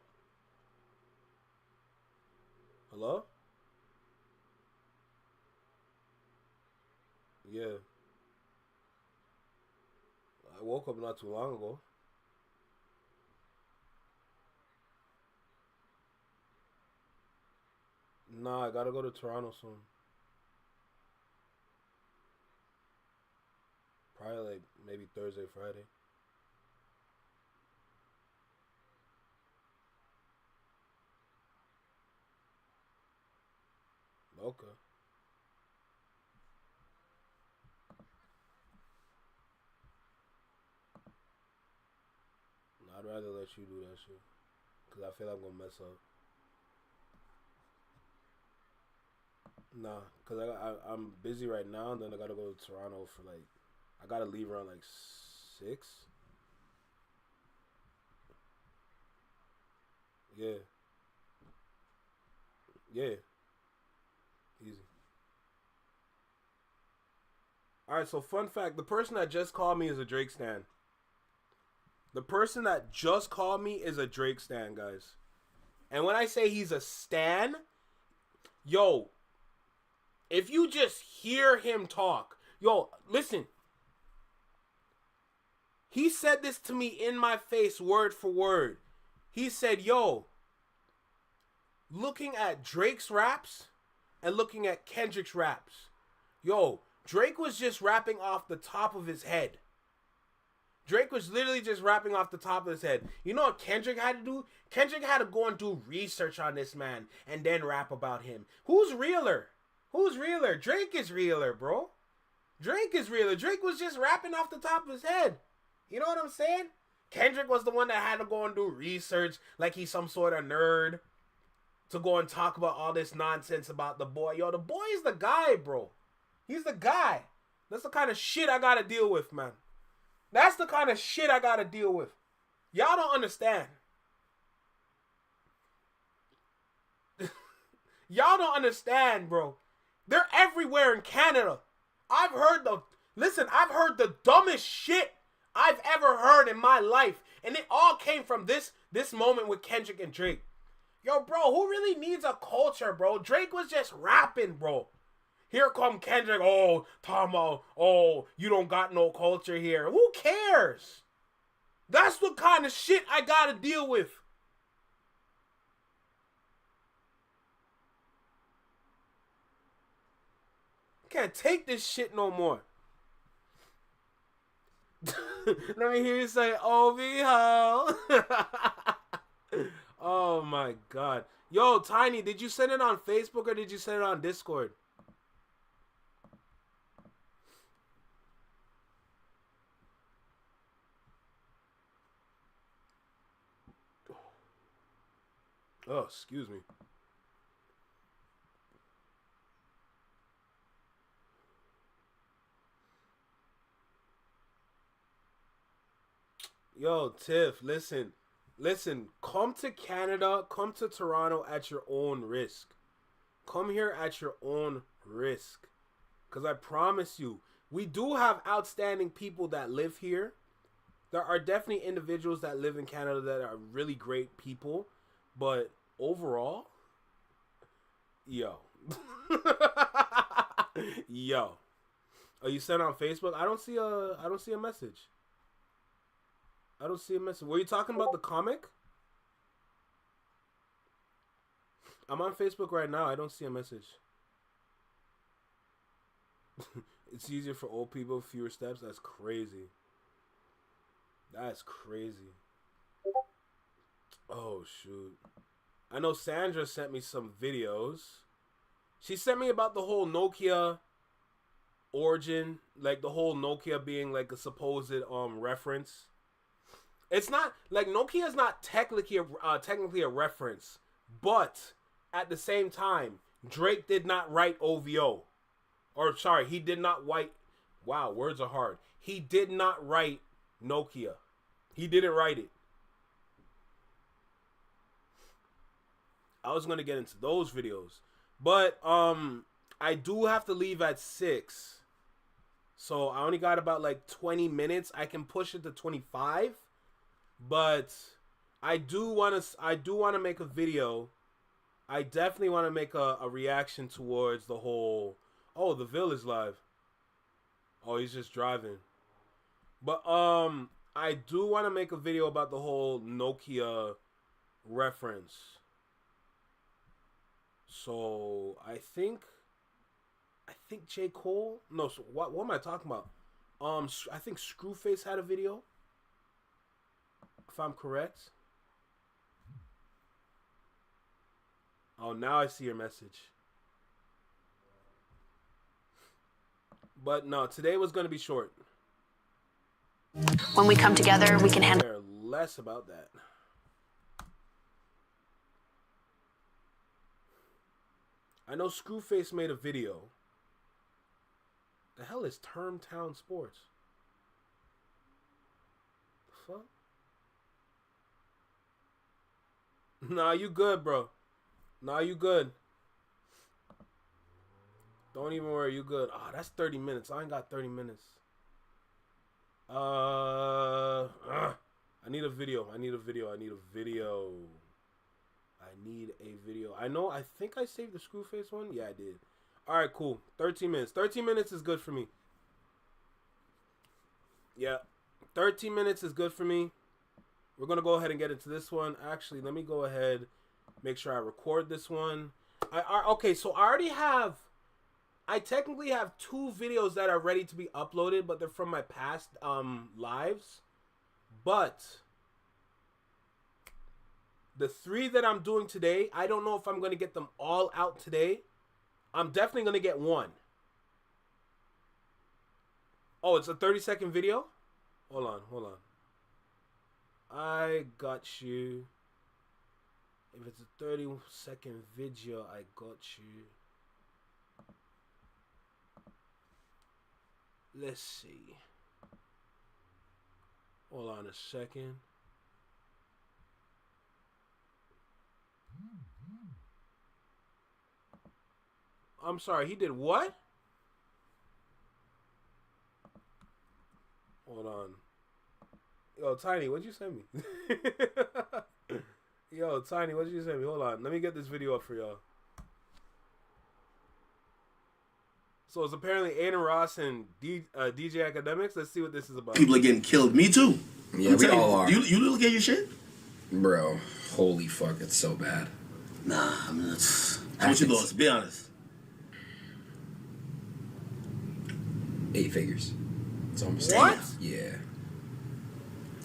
Hello? Yeah. I woke up not too long ago. Nah, I gotta go to Toronto soon. Probably like maybe Thursday, Friday. Okay. I'd rather let you do that shit. Because I feel like I'm going to mess up. Nah, because I'm busy right now, and then I got to go to Toronto for like, I got to leave around like 6. Yeah. Yeah. Easy. Alright, so fun fact, the person that just called me is a Drake stan. The person that just called me is a Drake stan, guys. And when I say he's a stan, yo, if you just hear him talk, yo, listen. He said this to me in my face, word for word. He said, yo, looking at Drake's raps and looking at Kendrick's raps, yo, Drake was just rapping off the top of his head. Drake was literally just rapping off the top of his head. You know what Kendrick had to do? Kendrick had to go and do research on this man and then rap about him. Who's realer? Who's realer? Drake is realer, bro. Drake is realer. Drake was just rapping off the top of his head. You know what I'm saying? Kendrick was the one that had to go and do research like he's some sort of nerd to go and talk about all this nonsense about the boy. Yo, the boy is the guy, bro. He's the guy. That's the kind of shit I gotta deal with, man. That's the kind of shit I gotta deal with. Y'all don't understand. Y'all don't understand, bro. They're everywhere in Canada. I've heard the dumbest shit I've ever heard in my life. And it all came from this moment with Kendrick and Drake. Yo, bro, who really needs a culture, bro? Drake was just rapping, bro. Here come Kendrick, oh, Tomo, oh, you don't got no culture here. Who cares? That's the kind of shit I gotta deal with. Can't take this shit no more. Let me hear you say, oh, ho. Oh my God. Yo, Tiny, did you send it on Facebook or did you send it on Discord? Oh, excuse me. Yo, Tiff, listen, come to Canada, come to Toronto at your own risk. Come here at your own risk. Because I promise you, we do have outstanding people that live here. There are definitely individuals that live in Canada that are really great people. But overall, yo. Yo. Oh, you sent on Facebook? I don't see a message. I don't see a message. Were you talking about the comic? I'm on Facebook right now. I don't see a message. It's easier for old people, fewer steps. That's crazy. That's crazy. Oh, shoot. I know Sandra sent me some videos. She sent me about the whole Nokia origin. Like, the whole Nokia being, like, a supposed reference. It's not, like, Nokia is not technically a reference. But, at the same time, Drake did not write OVO. Or, sorry, he did not write... Wow, words are hard. He did not write Nokia. He didn't write it. I was going to get into those videos. But, I do have to leave at 6. So I only got about like 20 minutes. I can push it to 25. But I do want to make a video. I definitely want to make a reaction towards the whole, oh, the Ville is live. Oh, he's just driving. But I do want to make a video about the whole Nokia reference. So I think J. Cole. No, so what am I talking about? I think Screwface had a video, if I'm correct. Oh, now I see your message. But no, today was going to be short. When we come together, we can handle. Care less about that. I know Screwface made a video. The hell is Termtown Sports? The fuck? Nah, you good, bro. Nah, you good. Don't even worry, you good. Ah, that's 30 minutes. I ain't got 30 minutes. I need a video. I need a video. I think I saved the Screwface one. Yeah, I did. All right, cool. 13 minutes. 13 minutes is good for me. Yeah. 13 minutes is good for me. We're going to go ahead and get into this one. Actually, let me go ahead, make sure I record this one. Okay, so I technically have 2 videos that are ready to be uploaded, but they're from my past lives. But the 3 that I'm doing today, I don't know if I'm going to get them all out today. I'm definitely going to get one. Oh, it's a 30-second video? Hold on. I got you. If it's a 30-second video, I got you. Let's see. Hold on a second. I'm sorry, he did what? Hold on. Yo, Tiny, what'd you send me? Yo, Tiny, what'd you send me? Hold on. Let me get this video up for y'all. So it's apparently Aiden Ross and djakademiks. Let's see what this is about. People are getting killed. Me too. Yeah, we all are. You look at your shit? Bro, holy fuck, it's so bad. Nah, I mean, how much you lost? Be honest. 8 figures. It's almost what? Yeah.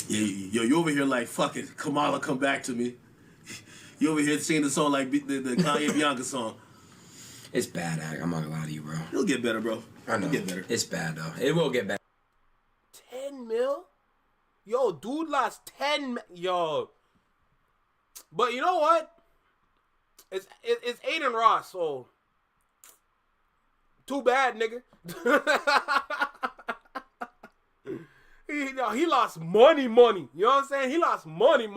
Yeah, you over here like, fuck it, Kamala, come back to me. You over here singing the song like the Kanye Bianca song. It's bad, I'm not gonna lie to you, bro. It'll get better, bro. I know. It'll get better. It's bad, though. It will get better. 10 mil? Yo, dude lost 10 yo. But you know what? It's Aiden Ross, so too bad, nigga. He lost money. You know what I'm saying? He lost money.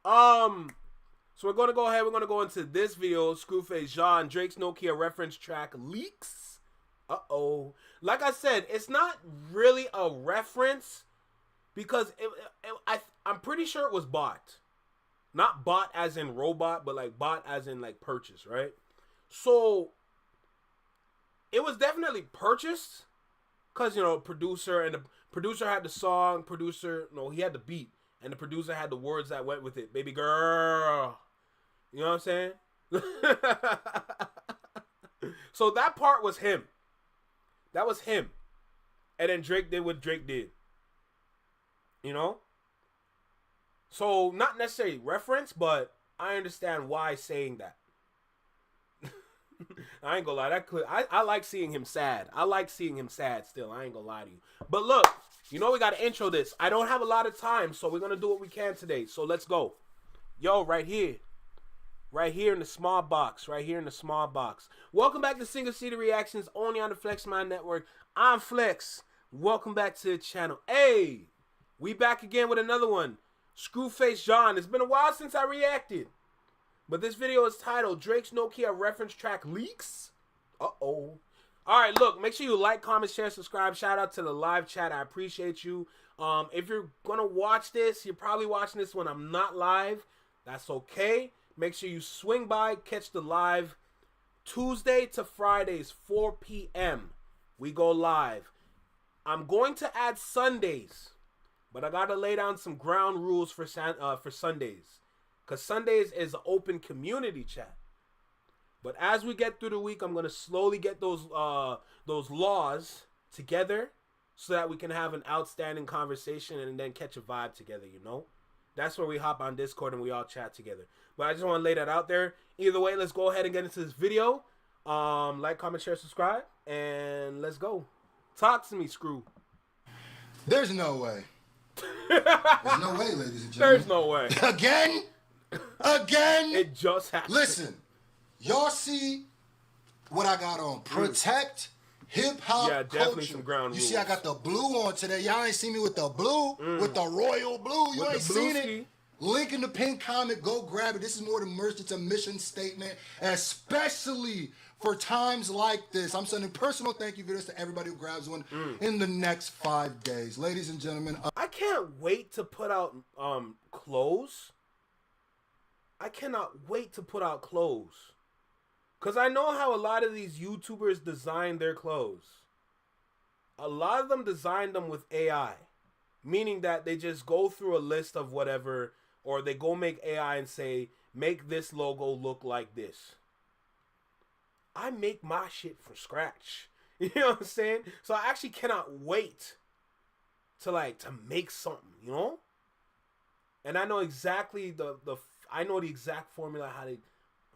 So we're going to go ahead. We're going to go into this video. Screwface Jean, Drake's Nokia reference track leaks. Uh-oh. Like I said, it's not really a reference because I'm pretty sure it was bought. Not bought as in robot, but like bought as in like purchase, right? So it was definitely purchased because, you know, producer had the song, he had the beat, and the producer had the words that went with it. Baby girl. You know what I'm saying? So that part was him. That was him. And then Drake did what Drake did. You know? So not necessarily reference, but I understand why saying that. I ain't gonna lie, I like seeing him sad. I like seeing him sad still. I ain't gonna lie to you. But look, you know we gotta intro this. I don't have a lot of time, so we're gonna do what we can today. So let's go. Yo, right here in the small box. Welcome back to Single City Reactions, only on the Flex Mind Network. I'm Flex. Welcome back to the channel. Hey, we back again with another one. Screwface Jean. It's been a while since I reacted. But this video is titled Drake's Nokia reference track leaks. Uh-oh. All right, look, make sure you like, comment, share, subscribe. Shout out to the live chat. I appreciate you. If you're going to watch this, you're probably watching this when I'm not live. That's okay. Make sure you swing by, catch the live Tuesday to Fridays, 4 p.m. We go live. I'm going to add Sundays, but I got to lay down some ground rules for Sundays, because Sundays is an open community chat. But as we get through the week, I'm going to slowly get those laws together so that we can have an outstanding conversation and then catch a vibe together, you know? That's where we hop on Discord and we all chat together. But I just want to lay that out there. Either way, let's go ahead and get into this video. Like, comment, share, subscribe, and let's go. Talk to me, Screw. There's no way. There's no way, ladies and gentlemen. There's no way. Again? Again? It just happened. Listen, y'all see what I got on. Protect hip-hop yeah, definitely culture. Some ground you rules. see I got the blue on today. Y'all ain't seen me with the blue, with the royal blue. You ain't seen it. Link in the pinned comment. Go grab it. This is more than merch. It's a mission statement, especially for times like this. I'm sending personal thank you videos to everybody who grabs one in the next 5 days. Ladies and gentlemen. I can't wait to put out clothes. I cannot wait to put out clothes. Because I know how a lot of these YouTubers design their clothes. A lot of them design them with AI. Meaning that they just go through a list of whatever, or they go make AI and say, make this logo look like this. I make my shit from scratch. You know what I'm saying? So I actually cannot wait to make something, you know? And I know exactly the exact formula how to.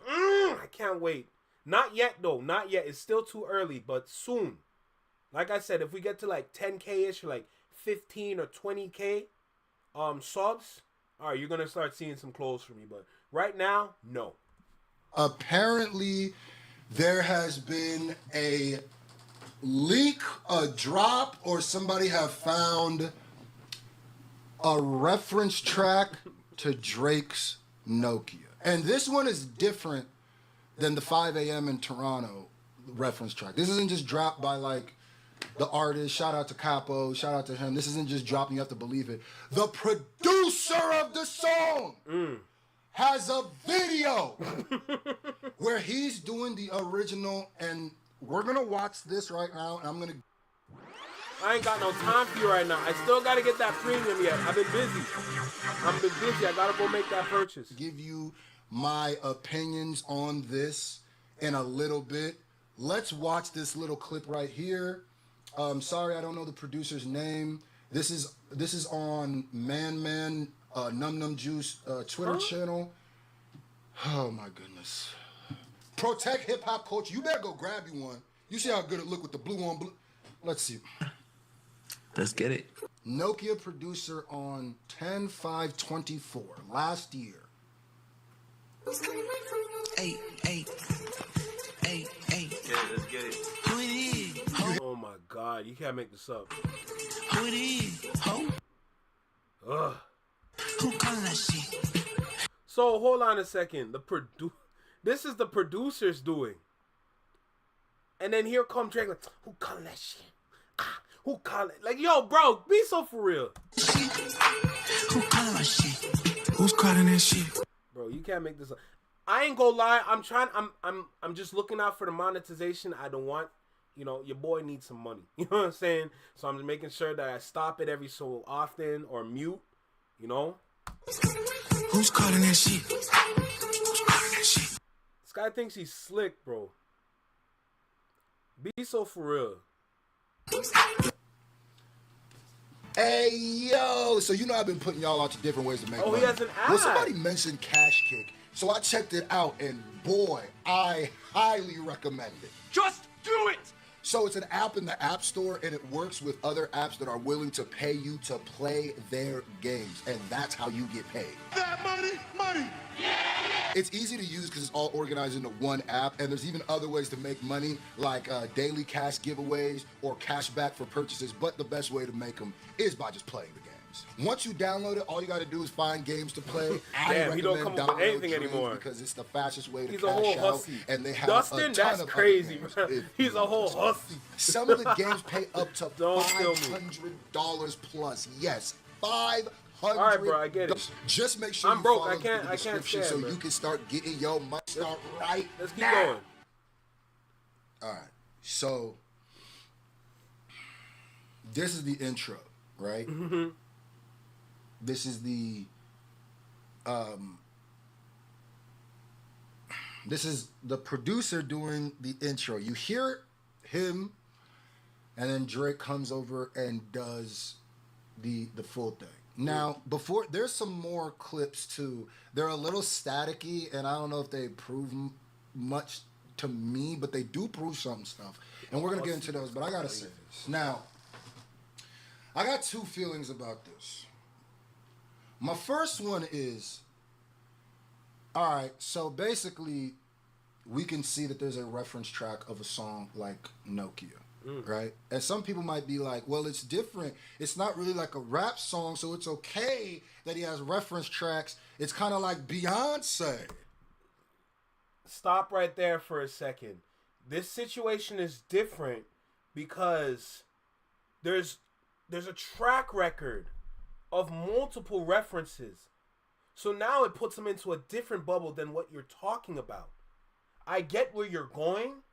I can't wait. Not yet though. Not yet. It's still too early, but soon. Like I said, if we get to like 10K ish, or like 15 or 20K subs, all right, you're gonna start seeing some clothes from me. But right now, no. Apparently, there has been a leak, a drop, or somebody have found a reference track to Drake's Nokia. And this one is different than the 5 a.m. in Toronto reference track. This isn't just dropped by like the artist. Shout out to Capo. Shout out to him. This isn't just dropping. You have to believe it. The producer of the song has a video where he's doing the original, and we're gonna watch this right now. And I ain't got no time for you right now. I still gotta get that premium yet. I've been busy. I gotta go make that purchase. Give you my opinions on this in a little bit. Let's watch this little clip right here. Sorry, I don't know the producer's name. This is on Man Num Num Juice Twitter channel. Oh my goodness. Protect hip hop culture. You better go grab you one. You see how good it look with the blue on blue. Let's see. Let's get it. Nokia producer on 10/5/24 last year. Hey. Yeah, let's get it. Who it is? Oh my God, you can't make this up. Who it is? Ho? Ugh. Who calling that shit? So hold on a second. This is the producers doing. And then here come Drake like, who calling that shit? Who calling? Like, yo, bro, be so for real. Who calling that shit? Who's calling that shit? Bro, you can't make this up. I ain't gonna lie. I'm just looking out for the monetization. I don't want, your boy needs some money. You know what I'm saying? So I'm just making sure that I stop it every so often or mute, Who's calling that shit? Who's calling that shit? This guy thinks he's slick, bro. Be so for real. Hey, yo. So I've been putting y'all out to different ways to make money. He has an app. Well, somebody mentioned Cash Kick. So I checked it out, and boy, I highly recommend it. Just do it! So it's an app in the App Store, and it works with other apps that are willing to pay you to play their games, and that's how you get paid. That money! Yeah! It's easy to use because it's all organized into one app, and there's even other ways to make money, like daily cash giveaways or cash back for purchases, but the best way to make them is by just playing the game. games. Once you download it, all you got to do is find games to play. Damn, he don't come up with anything anymore because it's the fastest way to He's cash a whole out. hussy. And they have Dustin, a ton that's of crazy, games, bro. He's a whole hussy. Some of the games pay up to $500 plus. Yes, $500. All right, bro, I get it. Just make sure I'm you broke. follow I can't the description stand, so you can start getting your money start right. Let's keep now. going. All right, so this is the intro, right? Mm-hmm. This is the this is the producer doing the intro. You hear him, and then Drake comes over and does the full thing. Now, before there's some more clips too. They're a little staticky, and I don't know if they prove much to me, but they do prove some stuff, and we're gonna get into those. But I gotta say this now. I got two feelings about this. My first one is, all right, so basically, we can see that there's a reference track of a song like Nokia, right? And some people might be like, well, it's different. It's not really like a rap song, so it's okay that he has reference tracks. It's kind of like Beyonce. Stop right there for a second. This situation is different because there's a track record of multiple references. So now it puts them into a different bubble than what you're talking about. I get where you're going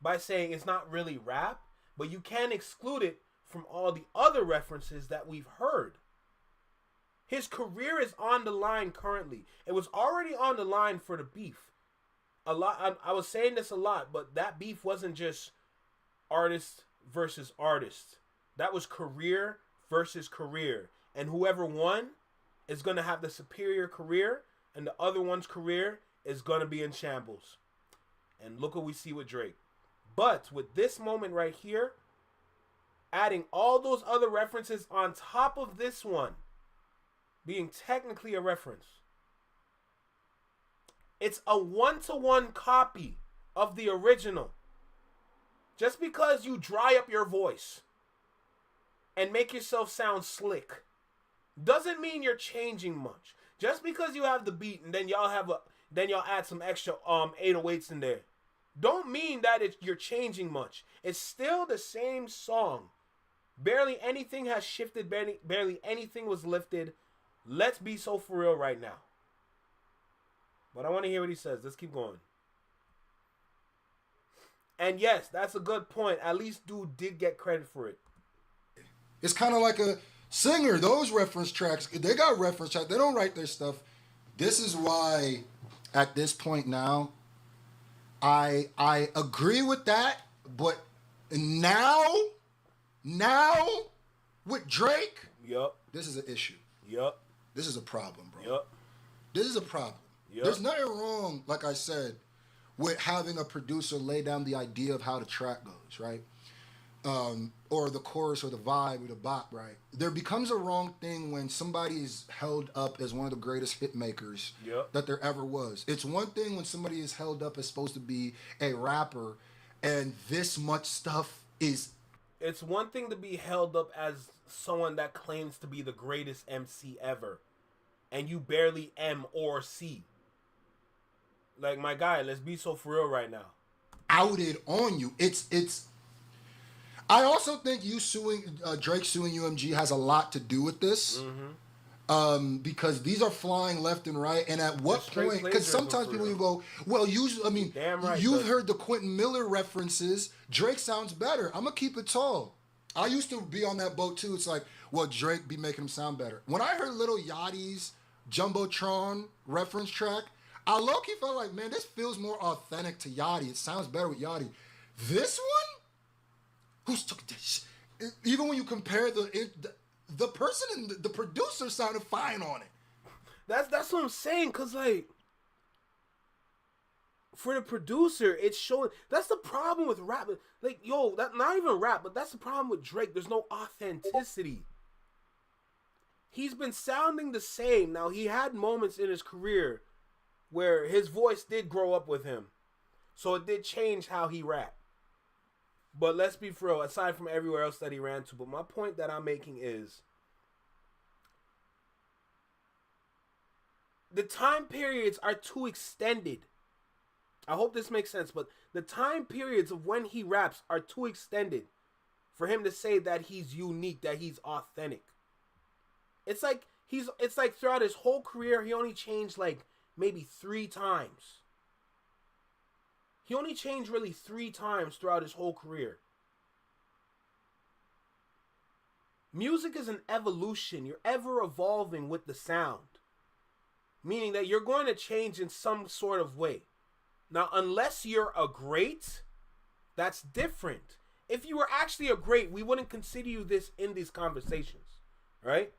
by saying it's not really rap, but you can't exclude it from all the other references that we've heard. His career is on the line currently. It was already on the line for the beef. I was saying this a lot, but that beef wasn't just artist versus artist. That was career versus career. And whoever won is going to have the superior career, and the other one's career is going to be in shambles. And look what we see with Drake. But with this moment right here, adding all those other references on top of this one being technically a reference, it's a one-to-one copy of the original. Just because you dry up your voice and make yourself sound slick doesn't mean you're changing much. Just because you have the beat and then y'all add some extra 808s in there, don't mean that you're changing much. It's still the same song. Barely anything has shifted. Barely anything was lifted. Let's be so for real right now. But I want to hear what he says. Let's keep going. And yes, that's a good point. At least dude did get credit for it. It's kind of like a singer. Those reference tracks, they got reference tracks. They don't write their stuff. This is why, at this point now, I agree with that. But now with Drake, this is an issue. This is a problem, bro. This is a problem. There's nothing wrong, like I said, with having a producer lay down the idea of how the track goes, right? Or the chorus or the vibe or the bop, right? There becomes a wrong thing when somebody is held up as one of the greatest hit makers that there ever was. It's one thing when somebody is held up as supposed to be a rapper and this much stuff is... It's one thing to be held up as someone that claims to be the greatest MC ever, and you barely M or C. Like, my guy, let's be so for real right now. Outed on you. It's. I also think you Drake suing UMG has a lot to do with this. Because these are flying left and right, and at what point? Because sometimes people go, well, you've heard the Quentin Miller references. Drake sounds better. I'm gonna keep it tall. I used to be on that boat too. It's like, well, Drake be making him sound better. When I heard Lil Yachty's Jumbotron reference track, I low-key felt like, man, this feels more authentic to Yachty. It sounds better with Yachty. This one, who's took this? Even when you compare the person and the producer sounded fine on it. That's what I'm saying, cause like for the producer, it's showing. That's the problem with rap. Like, yo, that not even rap, but that's the problem with Drake. There's no authenticity. He's been sounding the same. Now, he had moments in his career where his voice did grow up with him, so it did change how he rapped. But let's be for real, aside from everywhere else that he ran to. But my point that I'm making is, the time periods are too extended. I hope this makes sense, but the time periods of when he raps are too extended for him to say that he's unique, that he's authentic. It's like throughout his whole career, he only changed like maybe 3 times. He only changed really 3 times throughout his whole career. Music is an evolution. You're ever evolving with the sound. Meaning that you're going to change in some sort of way. Now, unless you're a great, that's different. If you were actually a great, we wouldn't consider you this in these conversations, right?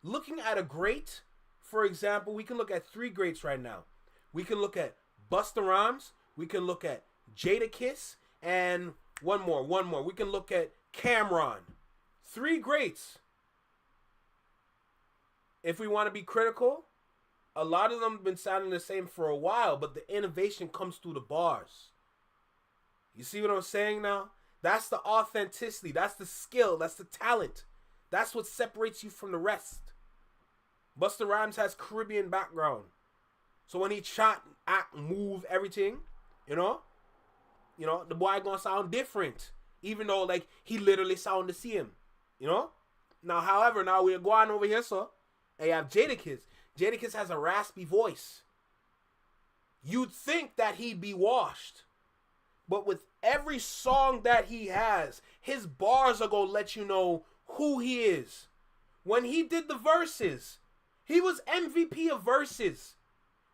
Looking at a great, for example, we can look at 3 greats right now. We can look at Busta Rhymes, we can look at Jadakiss, and one more. We can look at Cameron. 3 greats. If we want to be critical, a lot of them have been sounding the same for a while, but the innovation comes through the bars. You see what I'm saying now? That's the authenticity. That's the skill. That's the talent. That's what separates you from the rest. Busta Rhymes has Caribbean background. So when he chat, act, move, everything, you know, the boy gonna sound different. Even though, like, he literally sound the same, you know? Now, however, now we're going over here, so, and you have Jadakiss. Jadakiss has a raspy voice. You'd think that he'd be washed. But with every song that he has, his bars are going to let you know who he is. When he did the verses, he was MVP of verses.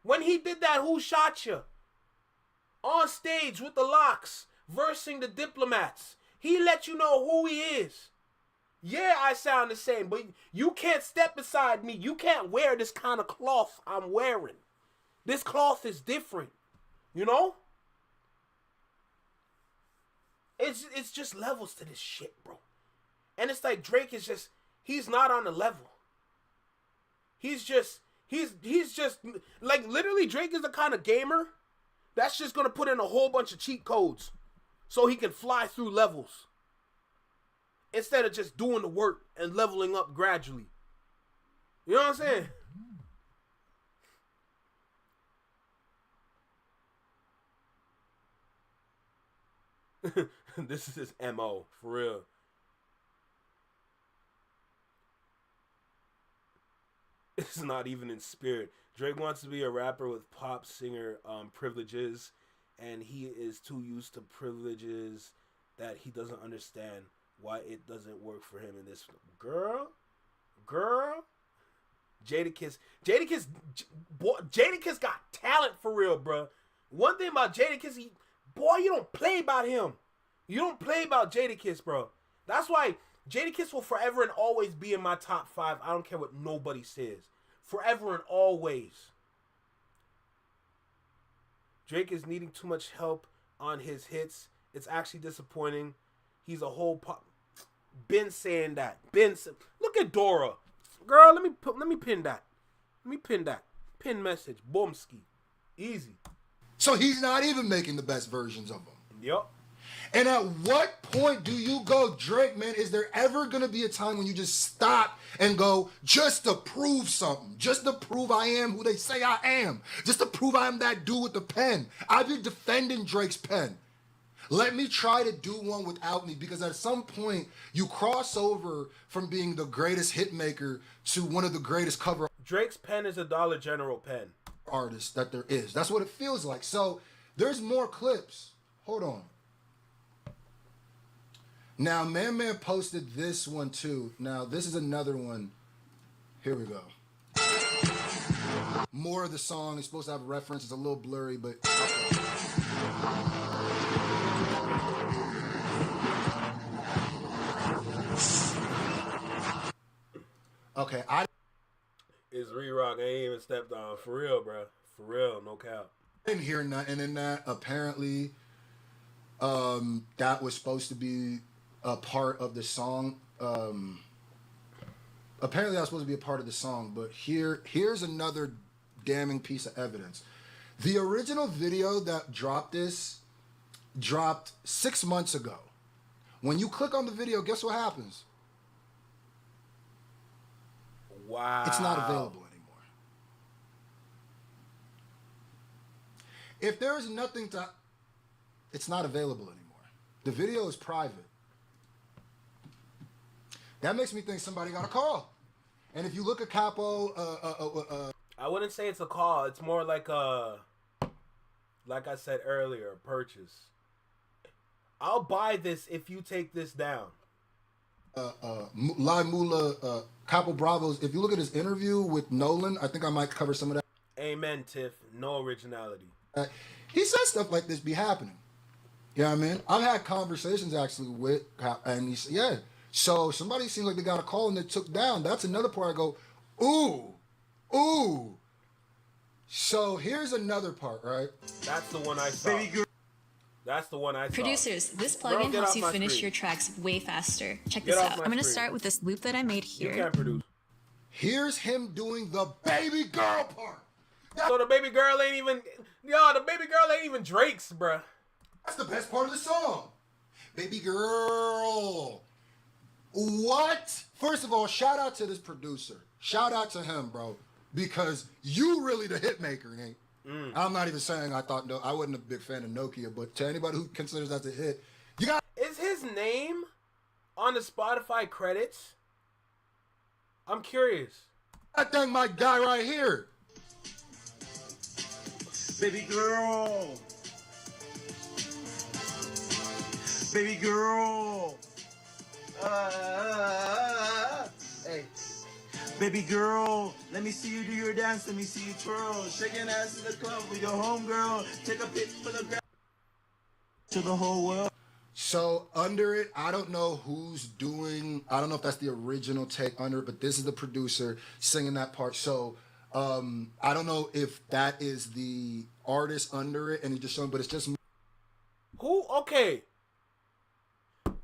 When he did that Who Shot Ya? On stage with the Locks, versing the Diplomats, he let you know who he is. Yeah, I sound the same, but you can't step beside me. You can't wear this kind of cloth I'm wearing. This cloth is different, you know? It's just levels to this shit, bro. And it's like Drake is just, he's not on the level. He's just, like, literally Drake is the kind of gamer that's just going to put in a whole bunch of cheat codes so he can fly through levels. Instead of just doing the work and leveling up gradually. You know what I'm saying? This is his MO, for real. It's not even in spirit. Drake wants to be a rapper with pop singer privileges, and he is too used to privileges that he doesn't understand why it doesn't work for him in this. Girl, Jadakiss got talent for real, bro. One thing about Jadakiss, boy, you don't play about him. You don't play about Jadakiss, bro. That's why Jadakiss will forever and always be in my top 5. I don't care what nobody says. Forever and always. Drake is needing too much help on his hits. It's actually disappointing. He's a whole pop. Been saying that. Look at Dora. Girl, let me pin that. Let me pin that. Pin message. Boomski. Easy. So he's not even making the best versions of them. Yep. And at what point do you go, Drake, man, is there ever going to be a time when you just stop and go, just to prove something, just to prove I am who they say I am, just to prove I'm that dude with the pen? I've been defending Drake's pen. Let me try to do one without me, because at some point you cross over from being the greatest hit maker to one of the greatest cover. Drake's pen is a Dollar General pen. Artist that there is. That's what it feels like. So there's more clips. Hold on. Now, Man posted this one too. Now, this is another one. Here we go. More of the song is supposed to have a reference. It's a little blurry, but... Okay, It's Re-Rock. I ain't even stepped on. For real, bro. For real, no cap. I didn't hear nothing in that. Apparently, that was supposed to be a part of the song. Apparently, that was supposed to be a part of the song. But here's another damning piece of evidence. The original video that dropped 6 months ago. When you click on the video, guess what happens? Wow. It's not available anymore. if there is nothing to, it's not available anymore. The video is private. That makes me think somebody got a call. And if you look at Capo, I wouldn't say it's a call. It's more like I said earlier, a purchase. I'll buy this if you take this down. Lai Mula, Capo Bravos, if you look at his interview with Nolan, I think I might cover some of that. Amen, Tiff. No originality. He says stuff like this be happening. You know what I mean? I've had conversations actually with, and he said, yeah. So somebody seems like they got a call and they took down. That's another part I go, ooh. So here's another part, right? That's the one I saw. That's the one I saw. Producers, this plugin helps you finish your tracks way faster. Check this out. I'm going to start with this loop that I made here. You can't produce. Here's him doing the baby girl part. So the baby girl ain't even Drake's, bruh. That's the best part of the song. Baby girl. What? First of all, shout out to this producer. Shout out to him, bro. Because you really the hit maker, Nate. I'm not even saying I wasn't a big fan of Nokia, but to anybody who considers that a hit, you got. Is his name on the Spotify credits? I'm curious. I thank my guy right here. Baby girl. Baby girl. Hey. Baby girl, let me see you do your dance, let me see you twirl. Shaking ass in the club with your homegirl. Take a pic for the ground to the whole world. So under it, I don't know who's doing, I don't know if that's the original take under it, but this is the producer singing that part. So I don't know if that is the artist under it and he just showing, but it's just. Who? Okay.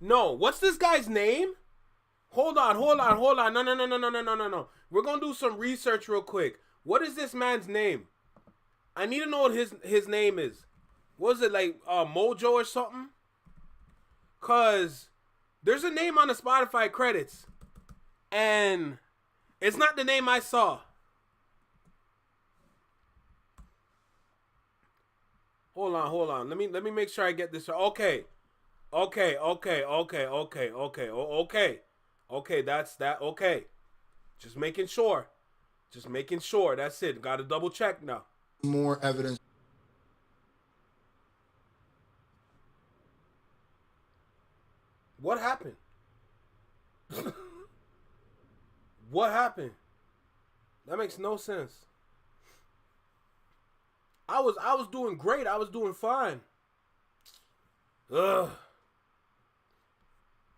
No, what's this guy's name? Hold on. No. We're gonna do some research real quick. What is this man's name? I need to know what his name is. Was it like Mojo or something? Cause there's a name on the Spotify credits, and it's not the name I saw. Hold on. Let me make sure I get this right. Okay. Okay, that's that. Okay. Just making sure. That's it. Got to double check now. More evidence. What happened? What happened? That makes no sense. I was doing great. I was doing fine. Ugh.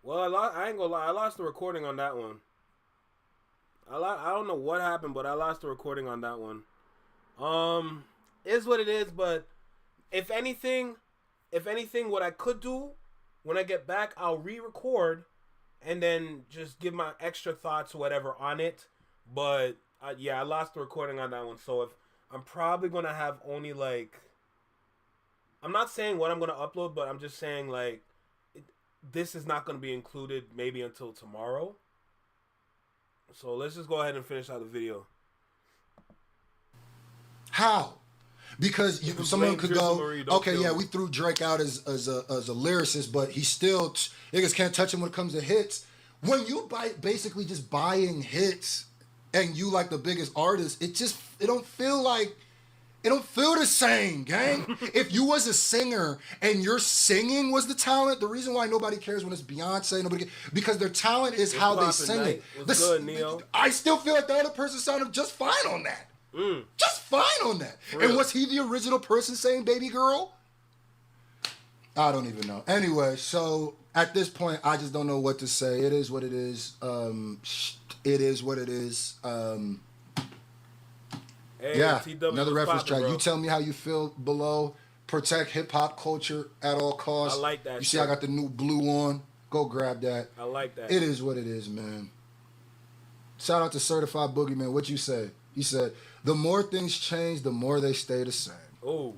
Well, I ain't gonna lie. I lost the recording on that one. I don't know what happened, but I lost the recording on that one. Is what it is. But if anything, what I could do when I get back, I'll re-record and then just give my extra thoughts or whatever on it. But yeah, I lost the recording on that one. So if I'm probably gonna have only like, I'm not saying what I'm gonna upload, but I'm just saying like, this is not gonna be included maybe until tomorrow. So let's just go ahead and finish out the video. How? Because someone could go, okay, yeah, we threw Drake out as a lyricist, but he still, niggas can't touch him when it comes to hits. When you basically just buying hits and you like the biggest artist, it don't feel the same, gang. If you was a singer and your singing was the talent, the reason why nobody cares when it's Beyonce, because their talent is how they sing it. What's good, Neo? I still feel like the other person sounded just fine on that. Just fine on that. And was he the original person saying baby girl? I don't even know. Anyway, so at this point, I just don't know what to say. It is what it is. It is what it is. Hey, yeah, TW another reference track. Bro. You tell me how you feel below. Protect hip-hop culture at all costs. I like that. You see I got the new blue on. Go grab that. I like that. It is what it is, man. Shout out to Certified Boogeyman. What you say? He said, the more things change, the more they stay the same. Oh.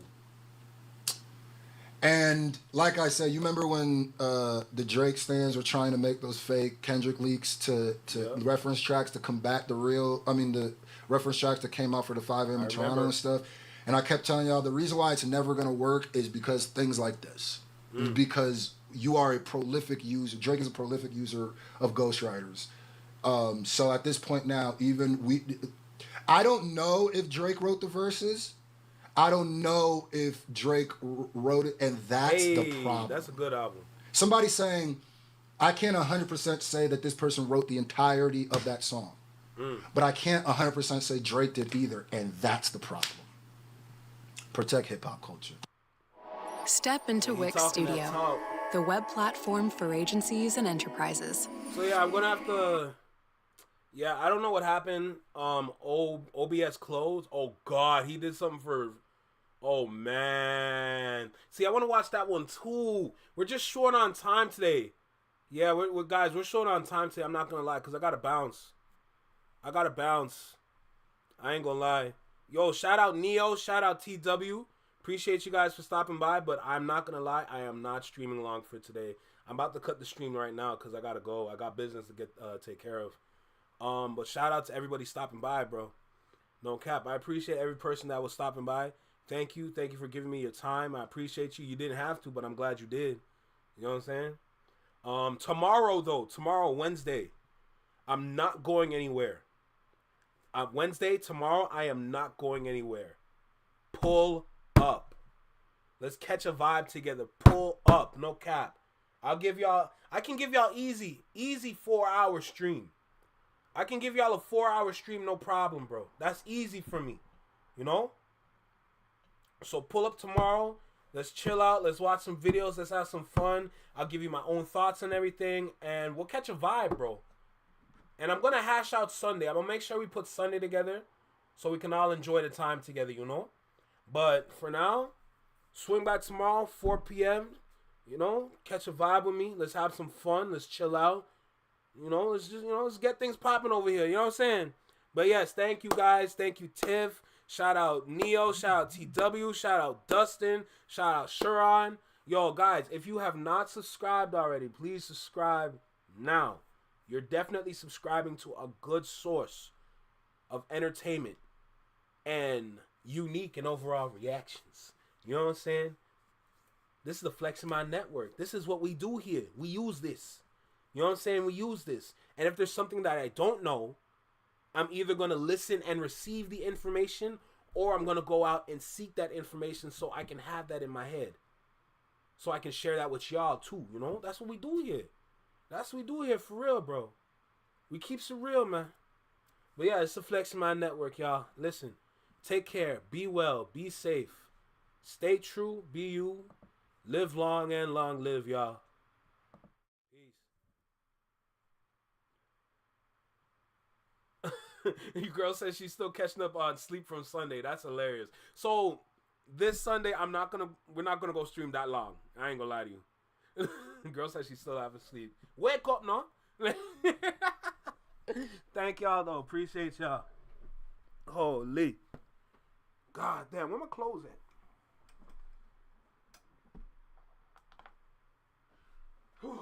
And like I said, you remember when the Drake stands were trying to make those fake Kendrick leaks to reference tracks to combat the reference tracks that came out for the 5 AM in Toronto and stuff. And I kept telling y'all the reason why it's never gonna work is because things like this. Because you are a prolific user. Drake is a prolific user of ghostwriters. So at this point now, I don't know if Drake wrote the verses. I don't know if Drake wrote it, and that's the problem. That's a good album. Somebody saying, I can't 100% say that this person wrote the entirety of that song. But I can't 100% say Drake did either, and that's the problem. Protect hip-hop culture. Step into Wix Studio, the web platform for agencies and enterprises. So yeah, I'm gonna have to. Yeah, I don't know what happened. OBS closed. Oh God, he did something for. Oh man. See, I want to watch that one too. We're just short on time today. Yeah, we're guys. We're short on time today. I'm not gonna lie, cause I gotta bounce. I ain't gonna lie. Yo, shout out Neo. Shout out TW. Appreciate you guys for stopping by, but I'm not gonna lie, I am not streaming long for today. I'm about to cut the stream right now because I gotta go. I got business to take care of. But shout out to everybody stopping by, bro. No cap. I appreciate every person that was stopping by. Thank you for giving me your time. I appreciate you. You didn't have to, but I'm glad you did. You know what I'm saying? Tomorrow, Wednesday, I'm not going anywhere. Tomorrow, I am not going anywhere. Pull up. Let's catch a vibe together. Pull up. No cap. I can give y'all easy 4-hour stream. I can give y'all a 4-hour stream, no problem, bro. That's easy for me. You know? So pull up tomorrow. Let's chill out. Let's watch some videos. Let's have some fun. I'll give you my own thoughts and everything. And we'll catch a vibe, bro. And I'm going to hash out Sunday. I'm going to make sure we put Sunday together so we can all enjoy the time together, you know? But for now, swing back tomorrow, 4 p.m., you know? Catch a vibe with me. Let's have some fun. Let's chill out. You know, let's get things popping over here. You know what I'm saying? But yes, thank you guys. Thank you, Tiff. Shout out Neo. Shout out TW. Shout out Dustin. Shout out Sharon. Yo, guys, if you have not subscribed already, please subscribe now. You're definitely subscribing to a good source of entertainment and unique and overall reactions. You know what I'm saying? This is the Flexing My Network. This is what we do here. We use this. You know what I'm saying? We use this. And if there's something that I don't know, I'm either going to listen and receive the information, or I'm going to go out and seek that information so I can have that in my head. So I can share that with y'all too, you know? That's what we do here. That's what we do here for real, bro. We keeps it real, man. But yeah, it's the Flexing My Network, y'all. Listen, take care. Be well. Be safe. Stay true. Be you. Live long and long live, y'all. Your girl says she's still catching up on sleep from Sunday. That's hilarious. So this Sunday, we're not gonna go stream that long. I ain't gonna lie to you. Girl says she's still having sleep. Wake up, no? Thank y'all though. Appreciate y'all. Holy. God damn, where my clothes at? Whew.